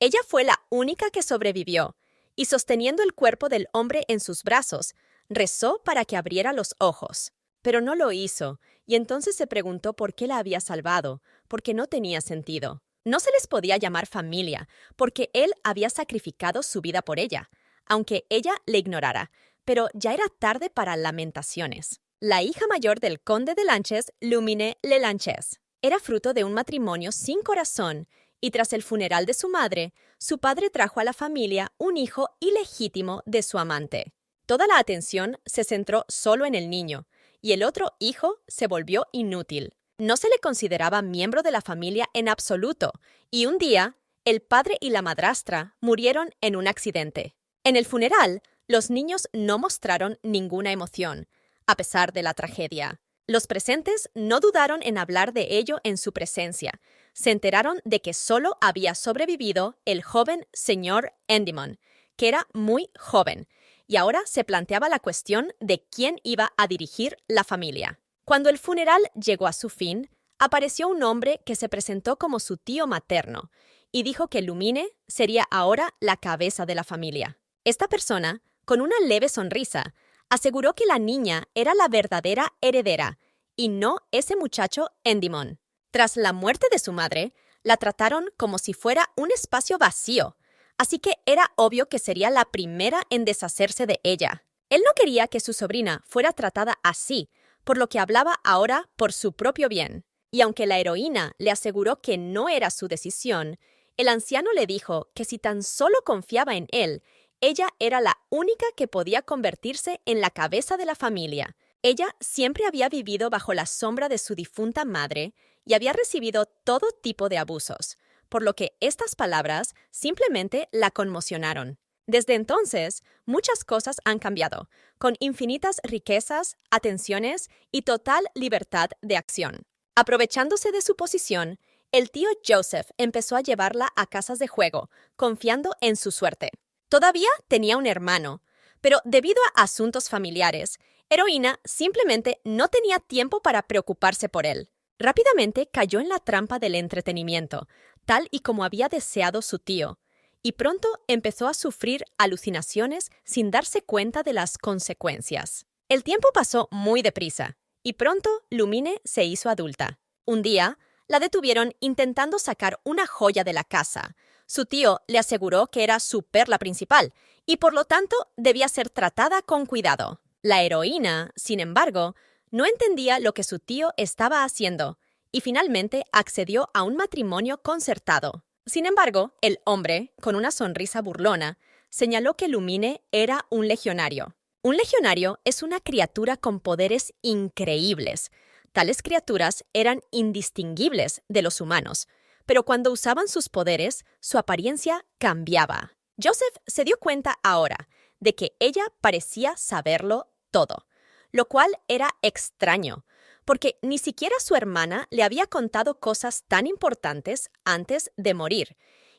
Ella fue la única que sobrevivió, y sosteniendo el cuerpo del hombre en sus brazos, rezó para que abriera los ojos. Pero no lo hizo, y entonces se preguntó por qué la había salvado, porque no tenía sentido. No se les podía llamar familia, porque él había sacrificado su vida por ella, aunque ella le ignorara, pero ya era tarde para lamentaciones. La hija mayor del conde de Lanches, Lumine Le Lanches, era fruto de un matrimonio sin corazón, y tras el funeral de su madre, su padre trajo a la familia un hijo ilegítimo de su amante. Toda la atención se centró solo en el niño, y el otro hijo se volvió inútil. No se le consideraba miembro de la familia en absoluto, y un día, el padre y la madrastra murieron en un accidente. En el funeral, los niños no mostraron ninguna emoción, a pesar de la tragedia. Los presentes no dudaron en hablar de ello en su presencia. Se enteraron de que solo había sobrevivido el joven señor Endymion, que era muy joven, y ahora se planteaba la cuestión de quién iba a dirigir la familia. Cuando el funeral llegó a su fin, apareció un hombre que se presentó como su tío materno y dijo que Lumine sería ahora la cabeza de la familia. Esta persona, con una leve sonrisa, aseguró que la niña era la verdadera heredera y no ese muchacho Endymion. Tras la muerte de su madre, la trataron como si fuera un espacio vacío, así que era obvio que sería la primera en deshacerse de ella. Él no quería que su sobrina fuera tratada así, por lo que hablaba ahora por su propio bien. Y aunque la heroína le aseguró que no era su decisión, el anciano le dijo que si tan solo confiaba en él, ella era la única que podía convertirse en la cabeza de la familia. Ella siempre había vivido bajo la sombra de su difunta madre y había recibido todo tipo de abusos, por lo que estas palabras simplemente la conmocionaron. Desde entonces, muchas cosas han cambiado, con infinitas riquezas, atenciones y total libertad de acción. Aprovechándose de su posición, el tío Joseph empezó a llevarla a casas de juego, confiando en su suerte. Todavía tenía un hermano, pero debido a asuntos familiares, Heroína simplemente no tenía tiempo para preocuparse por él. Rápidamente cayó en la trampa del entretenimiento, tal y como había deseado su tío, y pronto empezó a sufrir alucinaciones sin darse cuenta de las consecuencias. El tiempo pasó muy deprisa, y pronto Lumine se hizo adulta. Un día, la detuvieron intentando sacar una joya de la casa. Su tío le aseguró que era su perla principal, y por lo tanto debía ser tratada con cuidado. La heroína, sin embargo, no entendía lo que su tío estaba haciendo, y finalmente accedió a un matrimonio concertado. Sin embargo, el hombre, con una sonrisa burlona, señaló que Lumine era un legionario. Un legionario es una criatura con poderes increíbles. Tales criaturas eran indistinguibles de los humanos, pero cuando usaban sus poderes, su apariencia cambiaba. Joseph se dio cuenta ahora de que ella parecía saberlo todo, lo cual era extraño, porque ni siquiera su hermana le había contado cosas tan importantes antes de morir.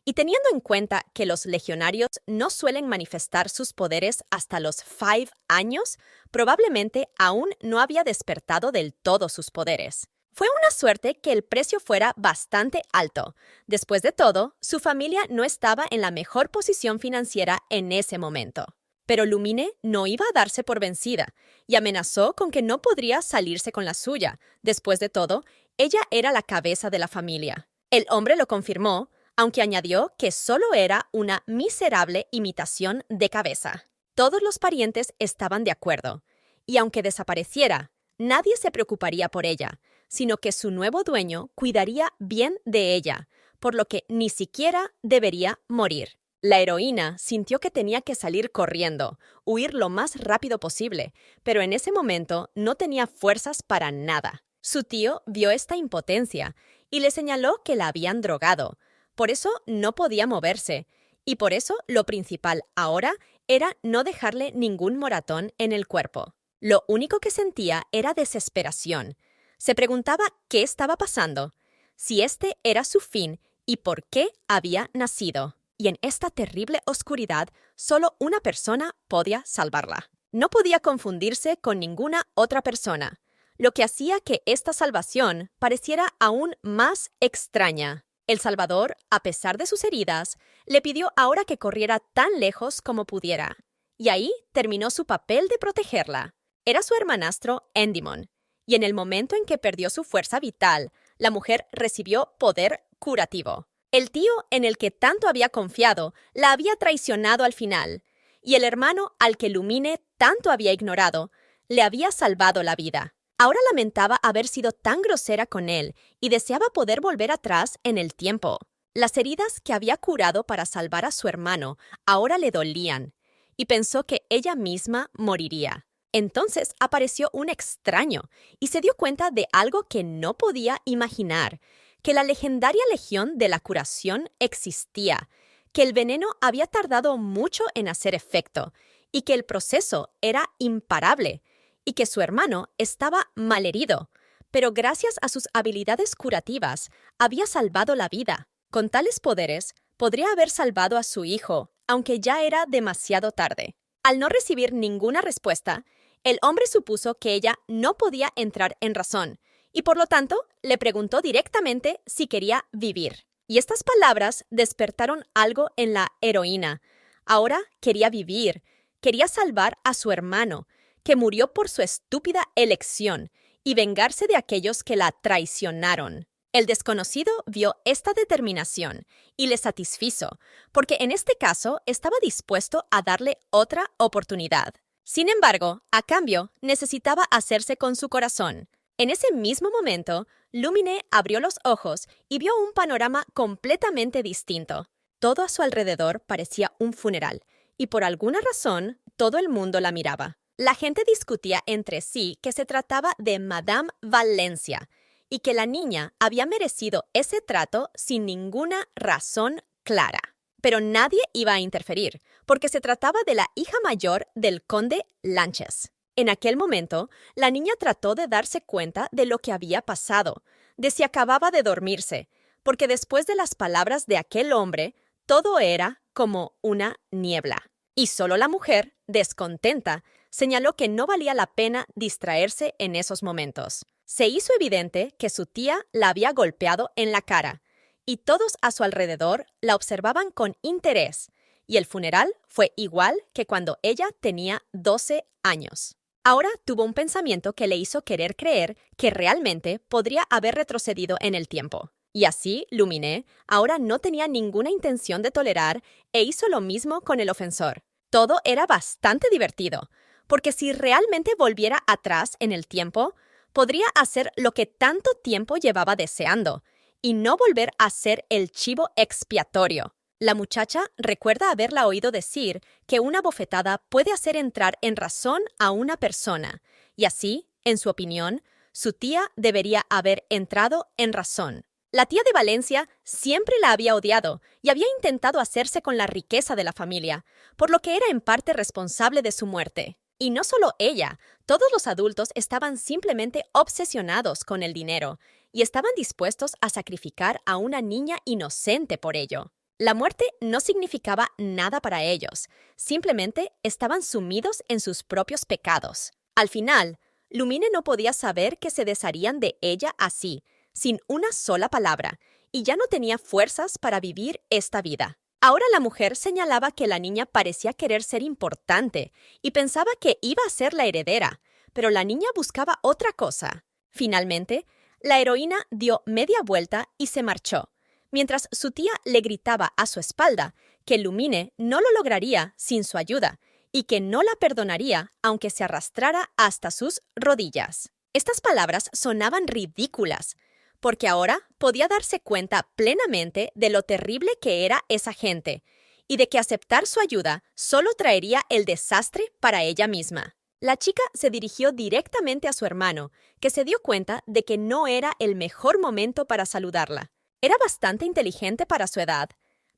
Y teniendo en cuenta que los legionarios no suelen manifestar sus poderes hasta los 5 años, probablemente aún no había despertado del todo sus poderes. Fue una suerte que el precio fuera bastante alto. Después de todo, su familia no estaba en la mejor posición financiera en ese momento. Pero Lumine no iba a darse por vencida y amenazó con que no podría salirse con la suya. Después de todo, ella era la cabeza de la familia. El hombre lo confirmó, aunque añadió que solo era una miserable imitación de cabeza. Todos los parientes estaban de acuerdo, y aunque desapareciera, nadie se preocuparía por ella, sino que su nuevo dueño cuidaría bien de ella, por lo que ni siquiera debería morir. La heroína sintió que tenía que salir corriendo, huir lo más rápido posible, pero en ese momento no tenía fuerzas para nada. Su tío vio esta impotencia y le señaló que la habían drogado. Por eso no podía moverse, y por eso lo principal ahora era no dejarle ningún moratón en el cuerpo. Lo único que sentía era desesperación. Se preguntaba qué estaba pasando, si este era su fin y por qué había nacido. Y en esta terrible oscuridad, solo una persona podía salvarla. No podía confundirse con ninguna otra persona, lo que hacía que esta salvación pareciera aún más extraña. El Salvador, a pesar de sus heridas, le pidió ahora que corriera tan lejos como pudiera. Y ahí terminó su papel de protegerla. Era su hermanastro Endimon, y en el momento en que perdió su fuerza vital, la mujer recibió poder curativo. El tío en el que tanto había confiado la había traicionado al final, y el hermano al que Lumine tanto había ignorado le había salvado la vida. Ahora lamentaba haber sido tan grosera con él y deseaba poder volver atrás en el tiempo. Las heridas que había curado para salvar a su hermano ahora le dolían, y pensó que ella misma moriría. Entonces apareció un extraño y se dio cuenta de algo que no podía imaginar, que la legendaria Legión de la Curación existía, que el veneno había tardado mucho en hacer efecto y que el proceso era imparable, y que su hermano estaba malherido, pero gracias a sus habilidades curativas había salvado la vida. Con tales poderes, podría haber salvado a su hijo, aunque ya era demasiado tarde. Al no recibir ninguna respuesta, el hombre supuso que ella no podía entrar en razón, y por lo tanto le preguntó directamente si quería vivir. Y estas palabras despertaron algo en la heroína. Ahora quería vivir, quería salvar a su hermano, que murió por su estúpida elección, y vengarse de aquellos que la traicionaron. El desconocido vio esta determinación y le satisfizo, porque en este caso estaba dispuesto a darle otra oportunidad. Sin embargo, a cambio, necesitaba hacerse con su corazón. En ese mismo momento, Lumine abrió los ojos y vio un panorama completamente distinto. Todo a su alrededor parecía un funeral, y por alguna razón, todo el mundo la miraba. La gente discutía entre sí que se trataba de Madame Valencia y que la niña había merecido ese trato sin ninguna razón clara. Pero nadie iba a interferir, porque se trataba de la hija mayor del conde Lanches. En aquel momento, la niña trató de darse cuenta de lo que había pasado, de si acababa de dormirse, porque después de las palabras de aquel hombre, todo era como una niebla. Y solo la mujer, descontenta, señaló que no valía la pena distraerse en esos momentos. Se hizo evidente que su tía la había golpeado en la cara, y todos a su alrededor la observaban con interés, y el funeral fue igual que cuando ella tenía 12 años. Ahora tuvo un pensamiento que le hizo querer creer que realmente podría haber retrocedido en el tiempo. Y así, Lumine ahora no tenía ninguna intención de tolerar e hizo lo mismo con el ofensor. Todo era bastante divertido, porque si realmente volviera atrás en el tiempo, podría hacer lo que tanto tiempo llevaba deseando, y no volver a ser el chivo expiatorio. La muchacha recuerda haberla oído decir que una bofetada puede hacer entrar en razón a una persona, y así, en su opinión, su tía debería haber entrado en razón. La tía de Valencia siempre la había odiado y había intentado hacerse con la riqueza de la familia, por lo que era en parte responsable de su muerte. Y no solo ella, todos los adultos estaban simplemente obsesionados con el dinero y estaban dispuestos a sacrificar a una niña inocente por ello. La muerte no significaba nada para ellos, simplemente estaban sumidos en sus propios pecados. Al final, Lumine no podía saber que se desharían de ella así, sin una sola palabra, y ya no tenía fuerzas para vivir esta vida. Ahora la mujer señalaba que la niña parecía querer ser importante y pensaba que iba a ser la heredera, pero la niña buscaba otra cosa. Finalmente, la heroína dio media vuelta y se marchó, mientras su tía le gritaba a su espalda que Lumine no lo lograría sin su ayuda y que no la perdonaría aunque se arrastrara hasta sus rodillas. Estas palabras sonaban ridículas, porque ahora podía darse cuenta plenamente de lo terrible que era esa gente y de que aceptar su ayuda solo traería el desastre para ella misma. La chica se dirigió directamente a su hermano, que se dio cuenta de que no era el mejor momento para saludarla. Era bastante inteligente para su edad,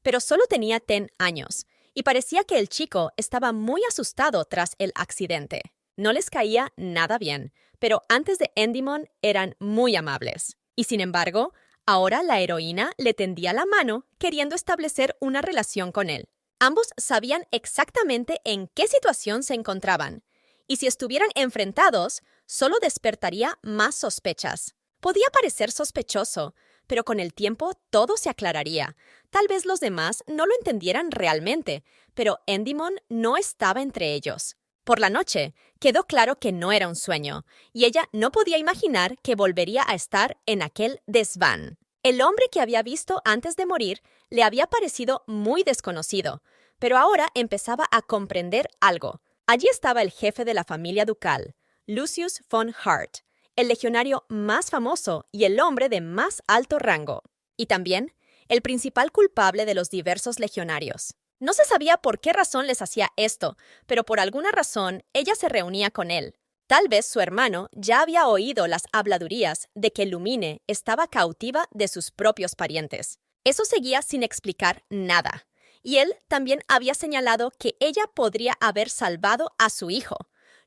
pero solo tenía 10 años, y parecía que el chico estaba muy asustado tras el accidente. No les caía nada bien, pero antes de Endimon eran muy amables. Y sin embargo, ahora la heroína le tendía la mano queriendo establecer una relación con él. Ambos sabían exactamente en qué situación se encontraban, y si estuvieran enfrentados, solo despertaría más sospechas. Podía parecer sospechoso, pero con el tiempo todo se aclararía. Tal vez los demás no lo entendieran realmente, pero Endimon no estaba entre ellos. Por la noche, quedó claro que no era un sueño, y ella no podía imaginar que volvería a estar en aquel desván. El hombre que había visto antes de morir le había parecido muy desconocido, pero ahora empezaba a comprender algo. Allí estaba el jefe de la familia ducal, Lucius von Hart, el legionario más famoso y el hombre de más alto rango, y también el principal culpable de los diversos legionarios. No se sabía por qué razón les hacía esto, pero por alguna razón ella se reunía con él. Tal vez su hermano ya había oído las habladurías de que Lumine estaba cautiva de sus propios parientes. Eso seguía sin explicar nada. Y él también había señalado que ella podría haber salvado a su hijo,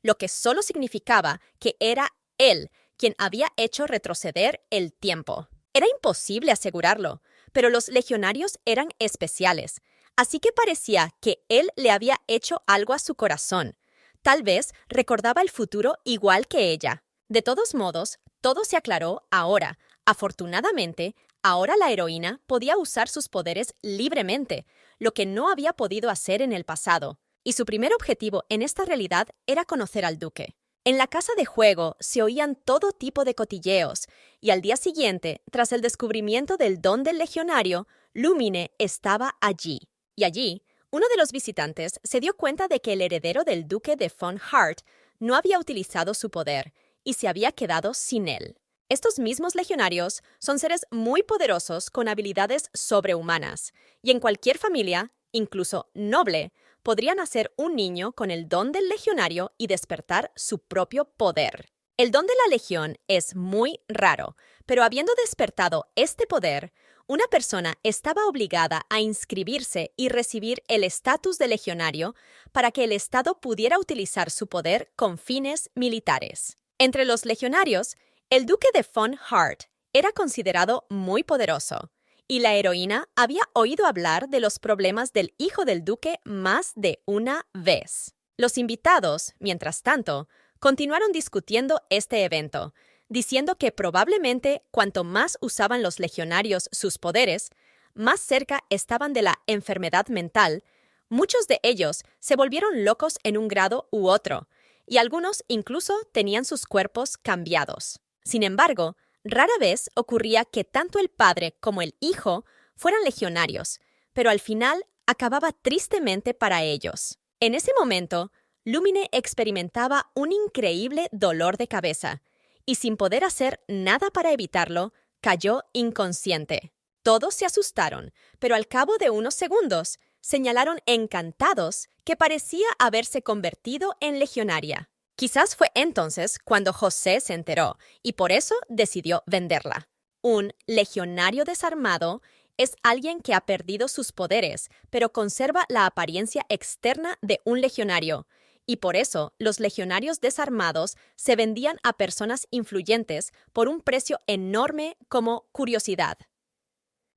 lo que solo significaba que era él quien había hecho retroceder el tiempo. Era imposible asegurarlo, pero los legionarios eran especiales, así que parecía que él le había hecho algo a su corazón. Tal vez recordaba el futuro igual que ella. De todos modos, todo se aclaró ahora. Afortunadamente, ahora la heroína podía usar sus poderes libremente, lo que no había podido hacer en el pasado, y su primer objetivo en esta realidad era conocer al duque. En la casa de juego se oían todo tipo de cotilleos, y al día siguiente, tras el descubrimiento del don del legionario, Lumine estaba allí. Y allí, uno de los visitantes se dio cuenta de que el heredero del duque de von Hart no había utilizado su poder y se había quedado sin él. Estos mismos legionarios son seres muy poderosos con habilidades sobrehumanas, y en cualquier familia, incluso noble, podría nacer un niño con el don del legionario y despertar su propio poder. El don de la legión es muy raro, pero habiendo despertado este poder, una persona estaba obligada a inscribirse y recibir el estatus de legionario para que el Estado pudiera utilizar su poder con fines militares. Entre los legionarios, el duque de von Hart era considerado muy poderoso, y la heroína había oído hablar de los problemas del hijo del duque más de una vez. Los invitados, mientras tanto, continuaron discutiendo este evento, diciendo que probablemente cuanto más usaban los legionarios sus poderes, más cerca estaban de la enfermedad mental. Muchos de ellos se volvieron locos en un grado u otro, y algunos incluso tenían sus cuerpos cambiados. Sin embargo, rara vez ocurría que tanto el padre como el hijo fueran legionarios, pero al final acababa tristemente para ellos. En ese momento, Lumine experimentaba un increíble dolor de cabeza, y sin poder hacer nada para evitarlo, cayó inconsciente. Todos se asustaron, pero al cabo de unos segundos, señalaron encantados que parecía haberse convertido en legionaria. Quizás fue entonces cuando José se enteró y por eso decidió venderla. Un legionario desarmado es alguien que ha perdido sus poderes, pero conserva la apariencia externa de un legionario. Y por eso los legionarios desarmados se vendían a personas influyentes por un precio enorme como curiosidad.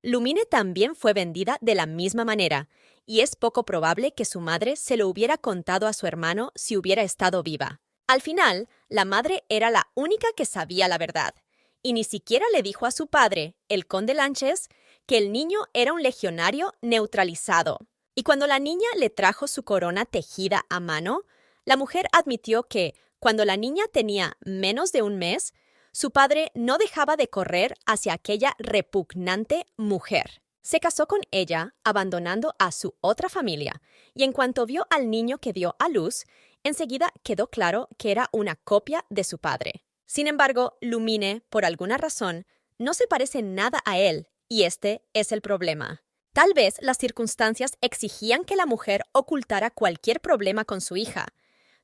Lumine también fue vendida de la misma manera, y es poco probable que su madre se lo hubiera contado a su hermano si hubiera estado viva. Al final, la madre era la única que sabía la verdad, y ni siquiera le dijo a su padre, el conde Lanches, que el niño era un legionario neutralizado. Y cuando la niña le trajo su corona tejida a mano, la mujer admitió que, cuando la niña tenía menos de un mes, su padre no dejaba de correr hacia aquella repugnante mujer. Se casó con ella, abandonando a su otra familia, y en cuanto vio al niño que dio a luz, enseguida quedó claro que era una copia de su padre. Sin embargo, Lumine, por alguna razón, no se parece nada a él, y este es el problema. Tal vez las circunstancias exigían que la mujer ocultara cualquier problema con su hija,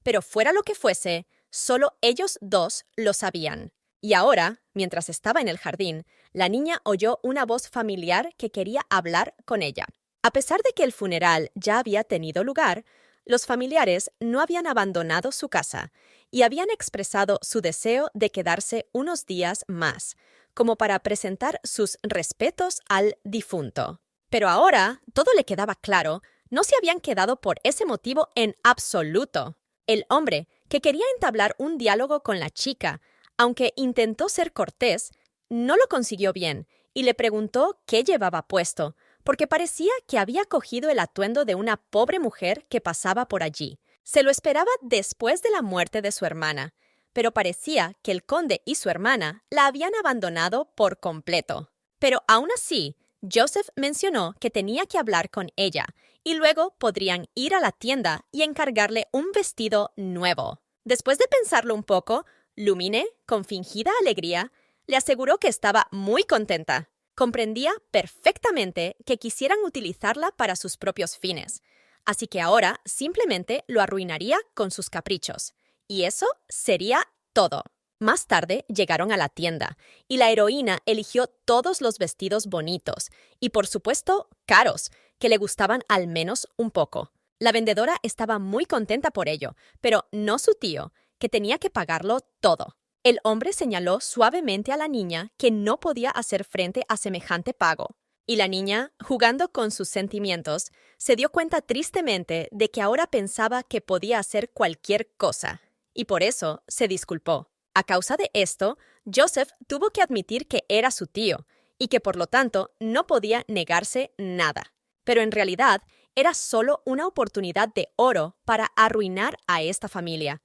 pero fuera lo que fuese, solo ellos dos lo sabían. Y ahora, mientras estaba en el jardín, la niña oyó una voz familiar que quería hablar con ella. A pesar de que el funeral ya había tenido lugar, los familiares no habían abandonado su casa y habían expresado su deseo de quedarse unos días más, como para presentar sus respetos al difunto. Pero ahora todo le quedaba claro, no se habían quedado por ese motivo en absoluto. El hombre, que quería entablar un diálogo con la chica, aunque intentó ser cortés, no lo consiguió bien, y le preguntó qué llevaba puesto, porque parecía que había cogido el atuendo de una pobre mujer que pasaba por allí. Se lo esperaba después de la muerte de su hermana, pero parecía que el conde y su hermana la habían abandonado por completo. Pero aún así, Joseph mencionó que tenía que hablar con ella y luego podrían ir a la tienda y encargarle un vestido nuevo. Después de pensarlo un poco, Lumine, con fingida alegría, le aseguró que estaba muy contenta. Comprendía perfectamente que quisieran utilizarla para sus propios fines, así que ahora simplemente lo arruinaría con sus caprichos. Y eso sería todo. Más tarde llegaron a la tienda, y la heroína eligió todos los vestidos bonitos, y por supuesto caros, que le gustaban al menos un poco. La vendedora estaba muy contenta por ello, pero no su tío, que tenía que pagarlo todo. El hombre señaló suavemente a la niña que no podía hacer frente a semejante pago, y la niña, jugando con sus sentimientos, se dio cuenta tristemente de que ahora pensaba que podía hacer cualquier cosa, y por eso se disculpó. A causa de esto, Joseph tuvo que admitir que era su tío, y que por lo tanto no podía negarse nada. Pero en realidad era solo una oportunidad de oro para arruinar a esta familia,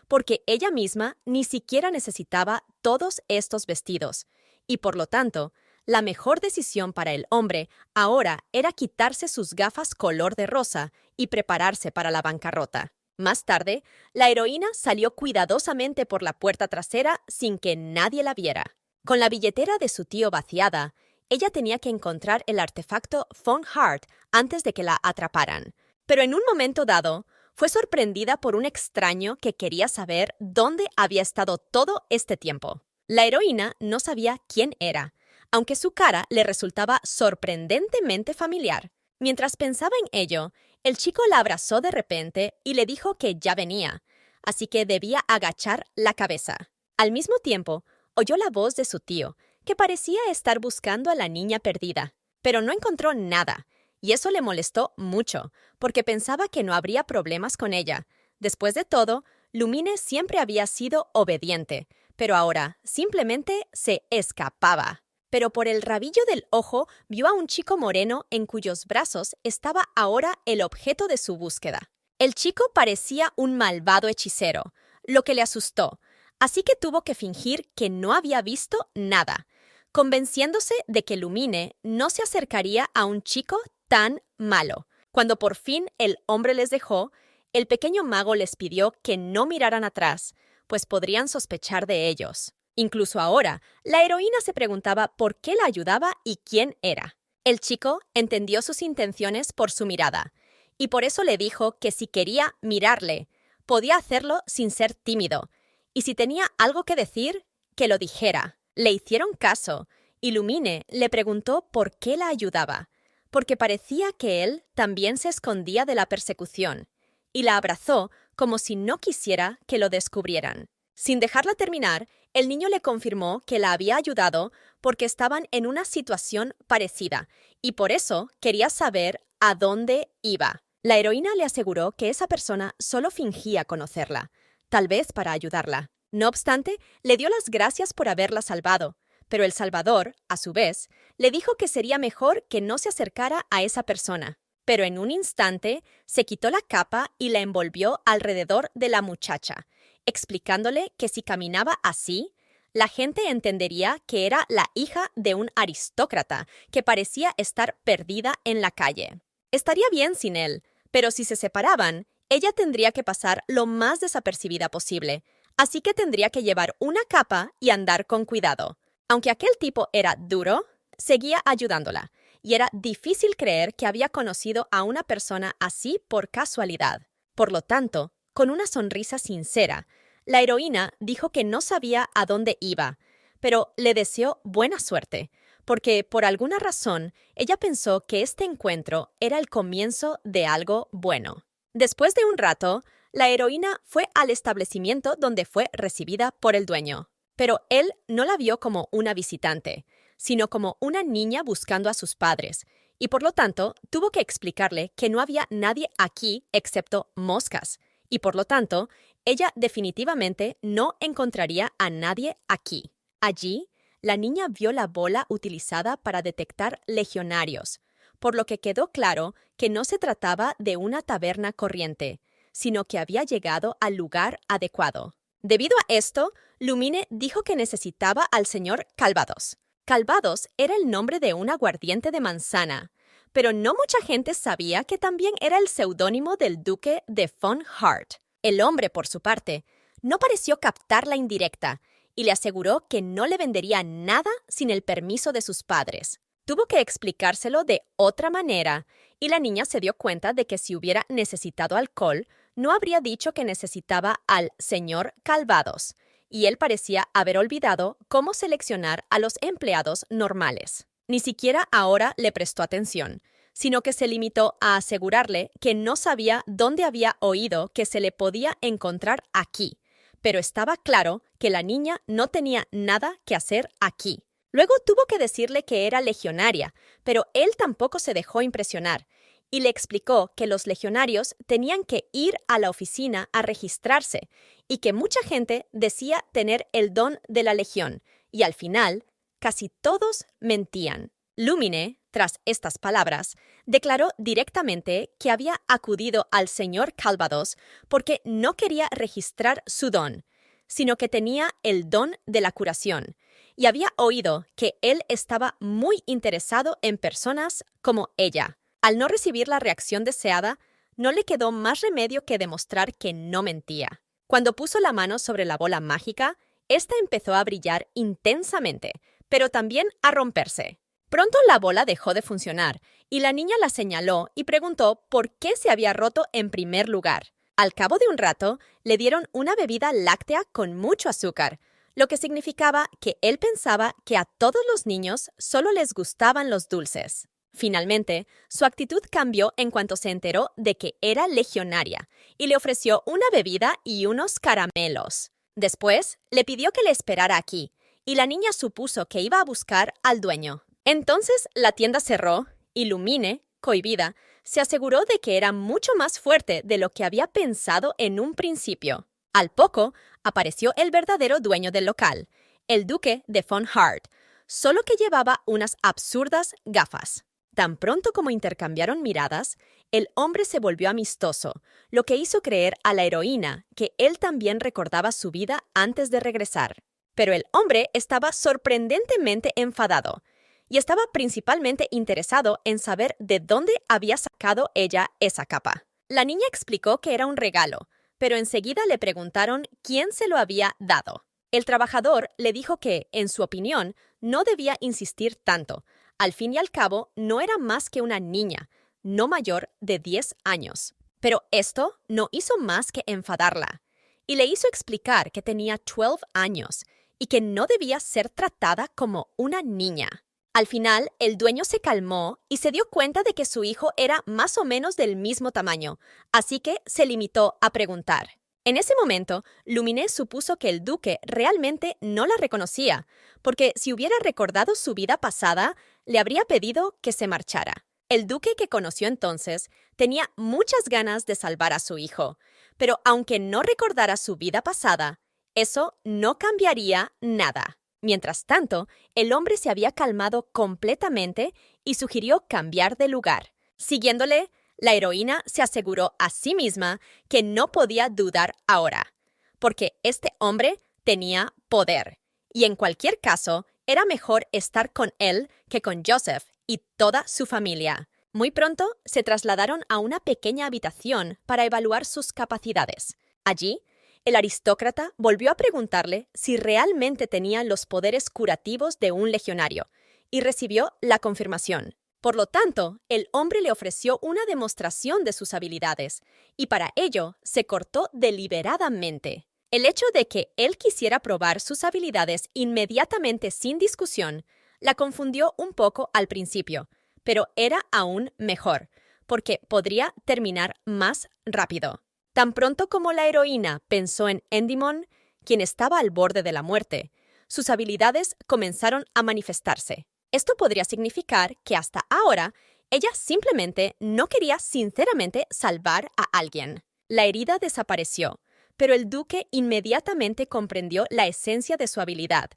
porque ella misma ni siquiera necesitaba todos estos vestidos, y por lo tanto, la mejor decisión para el hombre ahora era quitarse sus gafas color de rosa y prepararse para la bancarrota. Más tarde, la heroína salió cuidadosamente por la puerta trasera sin que nadie la viera. Con la billetera de su tío vaciada, ella tenía que encontrar el artefacto Von Hart antes de que la atraparan. Pero en un momento dado, fue sorprendida por un extraño que quería saber dónde había estado todo este tiempo. La heroína no sabía quién era, aunque su cara le resultaba sorprendentemente familiar. Mientras pensaba en ello, el chico la abrazó de repente y le dijo que ya venía, así que debía agachar la cabeza. Al mismo tiempo, oyó la voz de su tío, que parecía estar buscando a la niña perdida, pero no encontró nada, y eso le molestó mucho, porque pensaba que no habría problemas con ella. Después de todo, Lumine siempre había sido obediente, pero ahora simplemente se escapaba. Pero por el rabillo del ojo vio a un chico moreno en cuyos brazos estaba ahora el objeto de su búsqueda. El chico parecía un malvado hechicero, lo que le asustó, así que tuvo que fingir que no había visto nada, convenciéndose de que Lumine no se acercaría a un chico tan malo. Cuando por fin el hombre les dejó, el pequeño mago les pidió que no miraran atrás, pues podrían sospechar de ellos. Incluso ahora, la heroína se preguntaba por qué la ayudaba y quién era. El chico entendió sus intenciones por su mirada, y por eso le dijo que si quería mirarle, podía hacerlo sin ser tímido, y si tenía algo que decir, que lo dijera. Le hicieron caso, y Lumine le preguntó por qué la ayudaba, porque parecía que él también se escondía de la persecución, y la abrazó como si no quisiera que lo descubrieran. Sin dejarla terminar, el niño le confirmó que la había ayudado porque estaban en una situación parecida y por eso quería saber a dónde iba. La heroína le aseguró que esa persona solo fingía conocerla, tal vez para ayudarla. No obstante, le dio las gracias por haberla salvado, pero el salvador, a su vez, le dijo que sería mejor que no se acercara a esa persona. Pero en un instante se quitó la capa y la envolvió alrededor de la muchacha, explicándole que si caminaba así, la gente entendería que era la hija de un aristócrata que parecía estar perdida en la calle. Estaría bien sin él, pero si se separaban, ella tendría que pasar lo más desapercibida posible, así que tendría que llevar una capa y andar con cuidado. Aunque aquel tipo era duro, seguía ayudándola, y era difícil creer que había conocido a una persona así por casualidad. Por lo tanto, con una sonrisa sincera, la heroína dijo que no sabía a dónde iba, pero le deseó buena suerte, porque por alguna razón ella pensó que este encuentro era el comienzo de algo bueno. Después de un rato, la heroína fue al establecimiento donde fue recibida por el dueño, pero él no la vio como una visitante, sino como una niña buscando a sus padres, y por lo tanto tuvo que explicarle que no había nadie aquí excepto moscas, y por lo tanto, ella definitivamente no encontraría a nadie aquí. Allí, la niña vio la bola utilizada para detectar legionarios, por lo que quedó claro que no se trataba de una taberna corriente, sino que había llegado al lugar adecuado. Debido a esto, Lumine dijo que necesitaba al señor Calvados. Calvados era el nombre de un aguardiente de manzana, pero no mucha gente sabía que también era el seudónimo del duque de Von Hart. El hombre, por su parte, no pareció captar la indirecta y le aseguró que no le vendería nada sin el permiso de sus padres. Tuvo que explicárselo de otra manera y la niña se dio cuenta de que si hubiera necesitado alcohol, no habría dicho que necesitaba al señor Calvados, y él parecía haber olvidado cómo seleccionar a los empleados normales. Ni siquiera ahora le prestó atención, sino que se limitó a asegurarle que no sabía dónde había oído que se le podía encontrar aquí, pero estaba claro que la niña no tenía nada que hacer aquí. Luego tuvo que decirle que era legionaria, pero él tampoco se dejó impresionar, y le explicó que los legionarios tenían que ir a la oficina a registrarse y que mucha gente decía tener el don de la legión, y al final, casi todos mentían. Lumine, tras estas palabras, declaró directamente que había acudido al señor Calvados porque no quería registrar su don, sino que tenía el don de la curación, y había oído que él estaba muy interesado en personas como ella. Al no recibir la reacción deseada, no le quedó más remedio que demostrar que no mentía. Cuando puso la mano sobre la bola mágica, ésta empezó a brillar intensamente, pero también a romperse. Pronto la bola dejó de funcionar, y la niña la señaló y preguntó por qué se había roto en primer lugar. Al cabo de un rato, le dieron una bebida láctea con mucho azúcar, lo que significaba que él pensaba que a todos los niños solo les gustaban los dulces. Finalmente, su actitud cambió en cuanto se enteró de que era legionaria y le ofreció una bebida y unos caramelos. Después, le pidió que le esperara aquí, y la niña supuso que iba a buscar al dueño. Entonces, la tienda cerró y Lumine, cohibida, se aseguró de que era mucho más fuerte de lo que había pensado en un principio. Al poco, apareció el verdadero dueño del local, el duque de Von Hart, solo que llevaba unas absurdas gafas. Tan pronto como intercambiaron miradas, el hombre se volvió amistoso, lo que hizo creer a la heroína que él también recordaba su vida antes de regresar. Pero el hombre estaba sorprendentemente enfadado, y estaba principalmente interesado en saber de dónde había sacado ella esa capa. La niña explicó que era un regalo, pero enseguida le preguntaron quién se lo había dado. El trabajador le dijo que, en su opinión, no debía insistir tanto. Al fin y al cabo, no era más que una niña, no mayor de 10 años. Pero esto no hizo más que enfadarla, y le hizo explicar que tenía 12 años y que no debía ser tratada como una niña. Al final, el dueño se calmó y se dio cuenta de que su hijo era más o menos del mismo tamaño, así que se limitó a preguntar. En ese momento, Lumine supuso que el duque realmente no la reconocía, porque si hubiera recordado su vida pasada, le habría pedido que se marchara. El duque que conoció entonces tenía muchas ganas de salvar a su hijo, pero aunque no recordara su vida pasada, eso no cambiaría nada. Mientras tanto, el hombre se había calmado completamente y sugirió cambiar de lugar. Siguiéndole, la heroína se aseguró a sí misma que no podía dudar ahora, porque este hombre tenía poder, y en cualquier caso, era mejor estar con él que con Joseph y toda su familia. Muy pronto se trasladaron a una pequeña habitación para evaluar sus capacidades. Allí, el aristócrata volvió a preguntarle si realmente tenía los poderes curativos de un legionario, y recibió la confirmación. Por lo tanto, el hombre le ofreció una demostración de sus habilidades, y para ello se cortó deliberadamente. El hecho de que él quisiera probar sus habilidades inmediatamente sin discusión la confundió un poco al principio, pero era aún mejor, porque podría terminar más rápido. Tan pronto como la heroína pensó en Endymon, quien estaba al borde de la muerte, sus habilidades comenzaron a manifestarse. Esto podría significar que hasta ahora ella simplemente no quería sinceramente salvar a alguien. La herida desapareció, pero el duque inmediatamente comprendió la esencia de su habilidad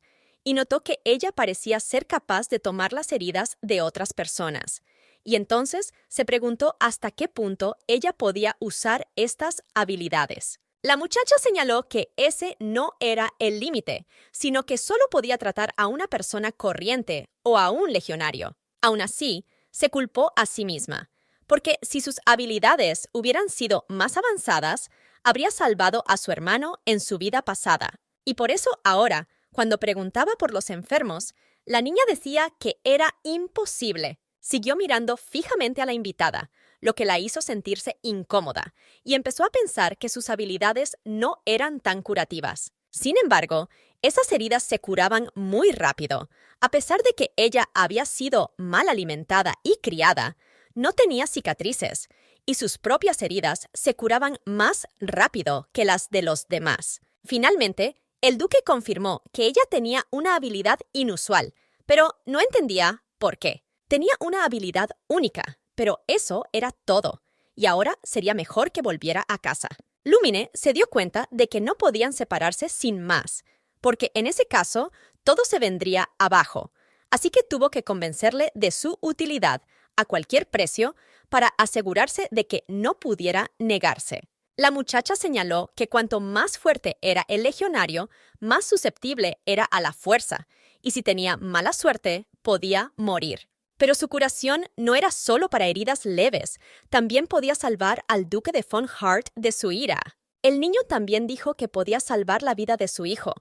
y notó que ella parecía ser capaz de tomar las heridas de otras personas. Y entonces se preguntó hasta qué punto ella podía usar estas habilidades. La muchacha señaló que ese no era el límite, sino que solo podía tratar a una persona corriente o a un legionario. Aún así, se culpó a sí misma, porque si sus habilidades hubieran sido más avanzadas, habría salvado a su hermano en su vida pasada. Y por eso ahora, cuando preguntaba por los enfermos, la niña decía que era imposible. Siguió mirando fijamente a la invitada, lo que la hizo sentirse incómoda, y empezó a pensar que sus habilidades no eran tan curativas. Sin embargo, esas heridas se curaban muy rápido. A pesar de que ella había sido mal alimentada y criada, no tenía cicatrices, y sus propias heridas se curaban más rápido que las de los demás. Finalmente, el duque confirmó que ella tenía una habilidad inusual, pero no entendía por qué. Tenía una habilidad única, pero eso era todo, y ahora sería mejor que volviera a casa. Lumine se dio cuenta de que no podían separarse sin más, porque en ese caso todo se vendría abajo, así que tuvo que convencerle de su utilidad a cualquier precio para asegurarse de que no pudiera negarse. La muchacha señaló que cuanto más fuerte era el legionario, más susceptible era a la fuerza, y si tenía mala suerte, podía morir. Pero su curación no era solo para heridas leves, también podía salvar al duque de von Hart de su ira. El niño también dijo que podía salvar la vida de su hijo,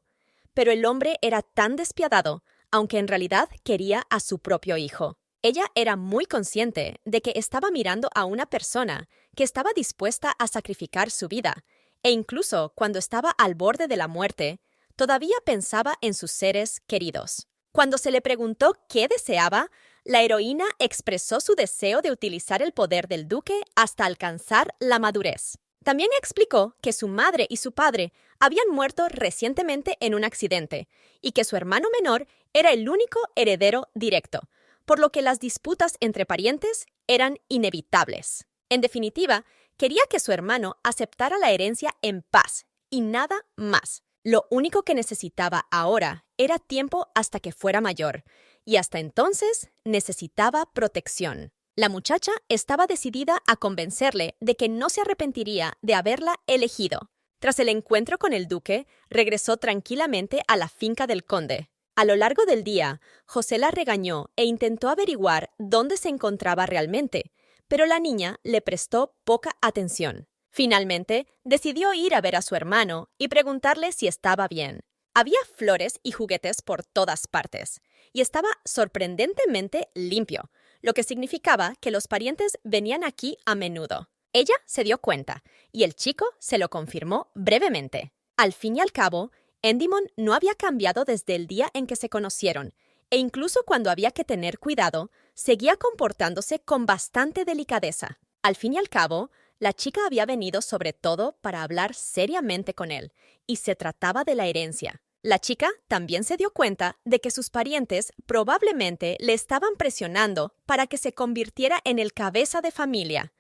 pero el hombre era tan despiadado, aunque en realidad quería a su propio hijo. Ella era muy consciente de que estaba mirando a una persona que estaba dispuesta a sacrificar su vida, e incluso cuando estaba al borde de la muerte, todavía pensaba en sus seres queridos. Cuando se le preguntó qué deseaba, la heroína expresó su deseo de utilizar el poder del duque hasta alcanzar la madurez. También explicó que su madre y su padre habían muerto recientemente en un accidente y que su hermano menor era el único heredero directo, por lo que las disputas entre parientes eran inevitables. En definitiva, quería que su hermano aceptara la herencia en paz y nada más. Lo único que necesitaba ahora era tiempo hasta que fuera mayor, y hasta entonces necesitaba protección. La muchacha estaba decidida a convencerle de que no se arrepentiría de haberla elegido. Tras el encuentro con el duque, regresó tranquilamente a la finca del conde. A lo largo del día, José la regañó e intentó averiguar dónde se encontraba realmente, pero la niña le prestó poca atención. Finalmente, decidió ir a ver a su hermano y preguntarle si estaba bien. Había flores y juguetes por todas partes, y estaba sorprendentemente limpio, lo que significaba que los parientes venían aquí a menudo. Ella se dio cuenta, y el chico se lo confirmó brevemente. Al fin y al cabo, Endymon no había cambiado desde el día en que se conocieron, e incluso cuando había que tener cuidado, seguía comportándose con bastante delicadeza. Al fin y al cabo, la chica había venido sobre todo para hablar seriamente con él, y se trataba de la herencia. La chica también se dio cuenta de que sus parientes probablemente le estaban presionando para que se convirtiera en el cabeza de familia,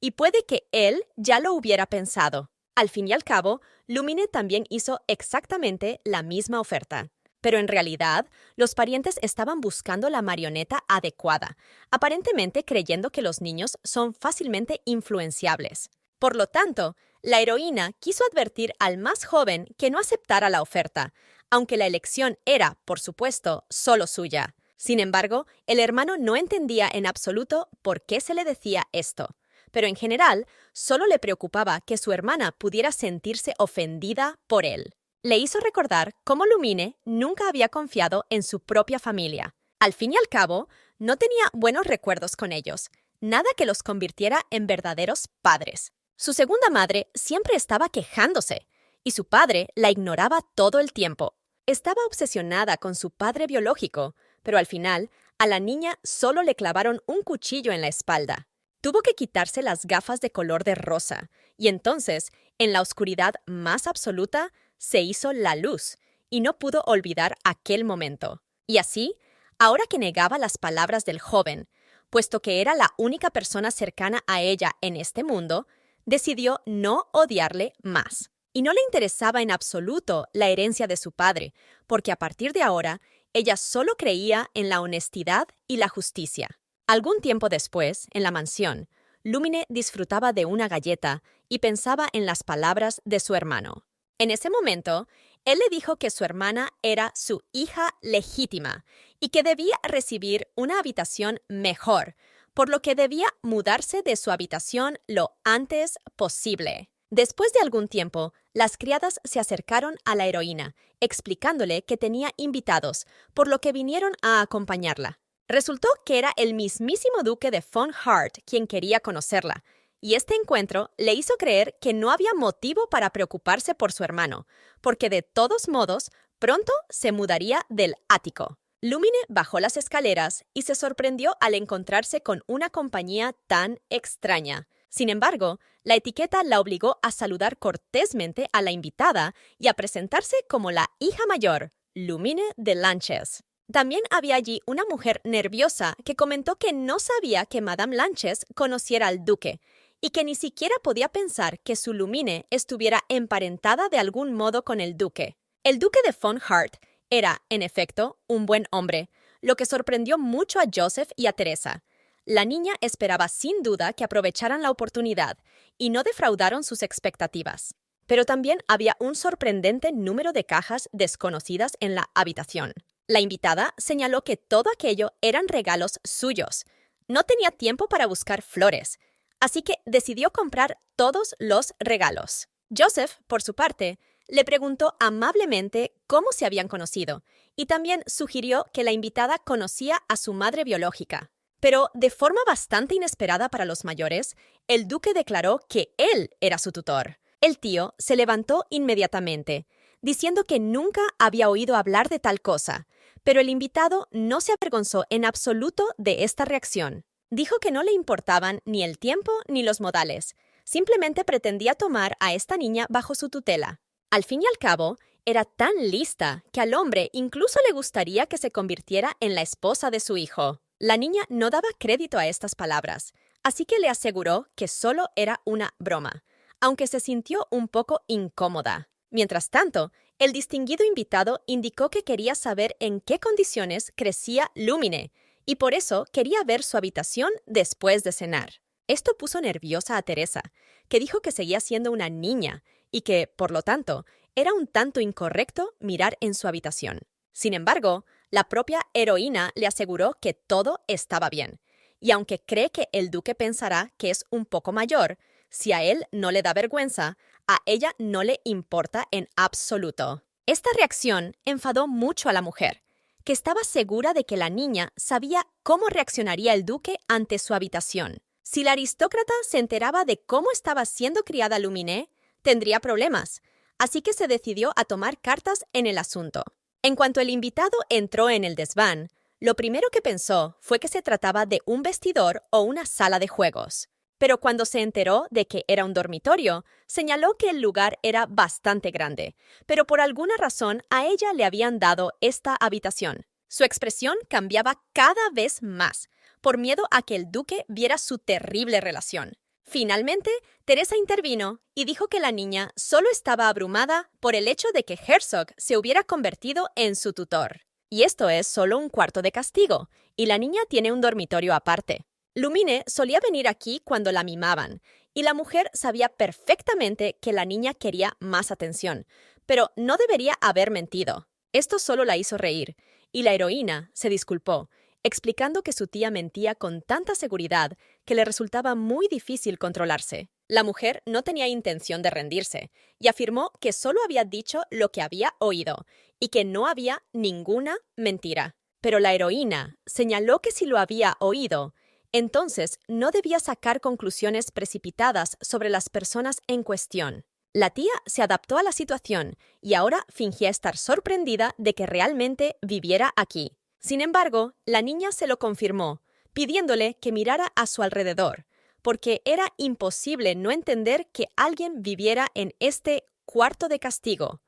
y puede que él ya lo hubiera pensado. Al fin y al cabo, Lumine también hizo exactamente la misma oferta. Pero en realidad, los parientes estaban buscando la marioneta adecuada, aparentemente creyendo que los niños son fácilmente influenciables. Por lo tanto, la heroína quiso advertir al más joven que no aceptara la oferta, aunque la elección era, por supuesto, solo suya. Sin embargo, el hermano no entendía en absoluto por qué se le decía esto, pero en general, solo le preocupaba que su hermana pudiera sentirse ofendida por él. Le hizo recordar cómo Lumine nunca había confiado en su propia familia. Al fin y al cabo, no tenía buenos recuerdos con ellos, nada que los convirtiera en verdaderos padres. Su segunda madre siempre estaba quejándose, y su padre la ignoraba todo el tiempo. Estaba obsesionada con su padre biológico, pero al final, a la niña solo le clavaron un cuchillo en la espalda. Tuvo que quitarse las gafas de color de rosa, y entonces, en la oscuridad más absoluta, se hizo la luz, y no pudo olvidar aquel momento. Y así, ahora que negaba las palabras del joven, puesto que era la única persona cercana a ella en este mundo, decidió no odiarle más. Y no le interesaba en absoluto la herencia de su padre, porque a partir de ahora, ella solo creía en la honestidad y la justicia. Algún tiempo después, en la mansión, Lumine disfrutaba de una galleta y pensaba en las palabras de su hermano. En ese momento, él le dijo que su hermana era su hija legítima y que debía recibir una habitación mejor, por lo que debía mudarse de su habitación lo antes posible. Después de algún tiempo, las criadas se acercaron a la heroína, explicándole que tenía invitados, por lo que vinieron a acompañarla. Resultó que era el mismísimo duque de Von Hart quien quería conocerla, y este encuentro le hizo creer que no había motivo para preocuparse por su hermano, porque de todos modos pronto se mudaría del ático. Lumine bajó las escaleras y se sorprendió al encontrarse con una compañía tan extraña. Sin embargo, la etiqueta la obligó a saludar cortésmente a la invitada y a presentarse como la hija mayor, Lumine de Lanches. También había allí una mujer nerviosa que comentó que no sabía que Madame Lanches conociera al duque y que ni siquiera podía pensar que su Lumine estuviera emparentada de algún modo con el duque. El duque de Von Hart era, en efecto, un buen hombre, lo que sorprendió mucho a Joseph y a Teresa. La niña esperaba sin duda que aprovecharan la oportunidad y no defraudaron sus expectativas. Pero también había un sorprendente número de cajas desconocidas en la habitación. La invitada señaló que todo aquello eran regalos suyos. No tenía tiempo para buscar flores, así que decidió comprar todos los regalos. Joseph, por su parte, le preguntó amablemente cómo se habían conocido y también sugirió que la invitada conocía a su madre biológica. Pero, de forma bastante inesperada para los mayores, el duque declaró que él era su tutor. El tío se levantó inmediatamente, diciendo que nunca había oído hablar de tal cosa, pero el invitado no se avergonzó en absoluto de esta reacción. Dijo que no le importaban ni el tiempo ni los modales, simplemente pretendía tomar a esta niña bajo su tutela. Al fin y al cabo, era tan lista que al hombre incluso le gustaría que se convirtiera en la esposa de su hijo. La niña no daba crédito a estas palabras, así que le aseguró que solo era una broma, aunque se sintió un poco incómoda. Mientras tanto, el distinguido invitado indicó que quería saber en qué condiciones crecía Lumine, y por eso quería ver su habitación después de cenar. Esto puso nerviosa a Teresa, que dijo que seguía siendo una niña y que, por lo tanto, era un tanto incorrecto mirar en su habitación. Sin embargo, la propia heroína le aseguró que todo estaba bien, y aunque cree que el duque pensará que es un poco mayor, si a él no le da vergüenza, a ella no le importa en absoluto. Esta reacción enfadó mucho a la mujer, que estaba segura de que la niña sabía cómo reaccionaría el duque ante su habitación. Si la aristócrata se enteraba de cómo estaba siendo criada Lumine, tendría problemas, así que se decidió a tomar cartas en el asunto. En cuanto el invitado entró en el desván, lo primero que pensó fue que se trataba de un vestidor o una sala de juegos. Pero cuando se enteró de que era un dormitorio, señaló que el lugar era bastante grande, pero por alguna razón a ella le habían dado esta habitación. Su expresión cambiaba cada vez más, por miedo a que el duque viera su terrible relación. Finalmente, Teresa intervino y dijo que la niña solo estaba abrumada por el hecho de que Herzog se hubiera convertido en su tutor. Y esto es solo un cuarto de castigo, y la niña tiene un dormitorio aparte. Lumine solía venir aquí cuando la mimaban, y la mujer sabía perfectamente que la niña quería más atención, pero no debería haber mentido. Esto solo la hizo reír, y la heroína se disculpó, explicando que su tía mentía con tanta seguridad que le resultaba muy difícil controlarse. La mujer no tenía intención de rendirse y afirmó que solo había dicho lo que había oído y que no había ninguna mentira. Pero la heroína señaló que si lo había oído, entonces no debía sacar conclusiones precipitadas sobre las personas en cuestión. La tía se adaptó a la situación y ahora fingía estar sorprendida de que realmente viviera aquí. Sin embargo, la niña se lo confirmó, pidiéndole que mirara a su alrededor, porque era imposible no entender que alguien viviera en este cuarto de castigo.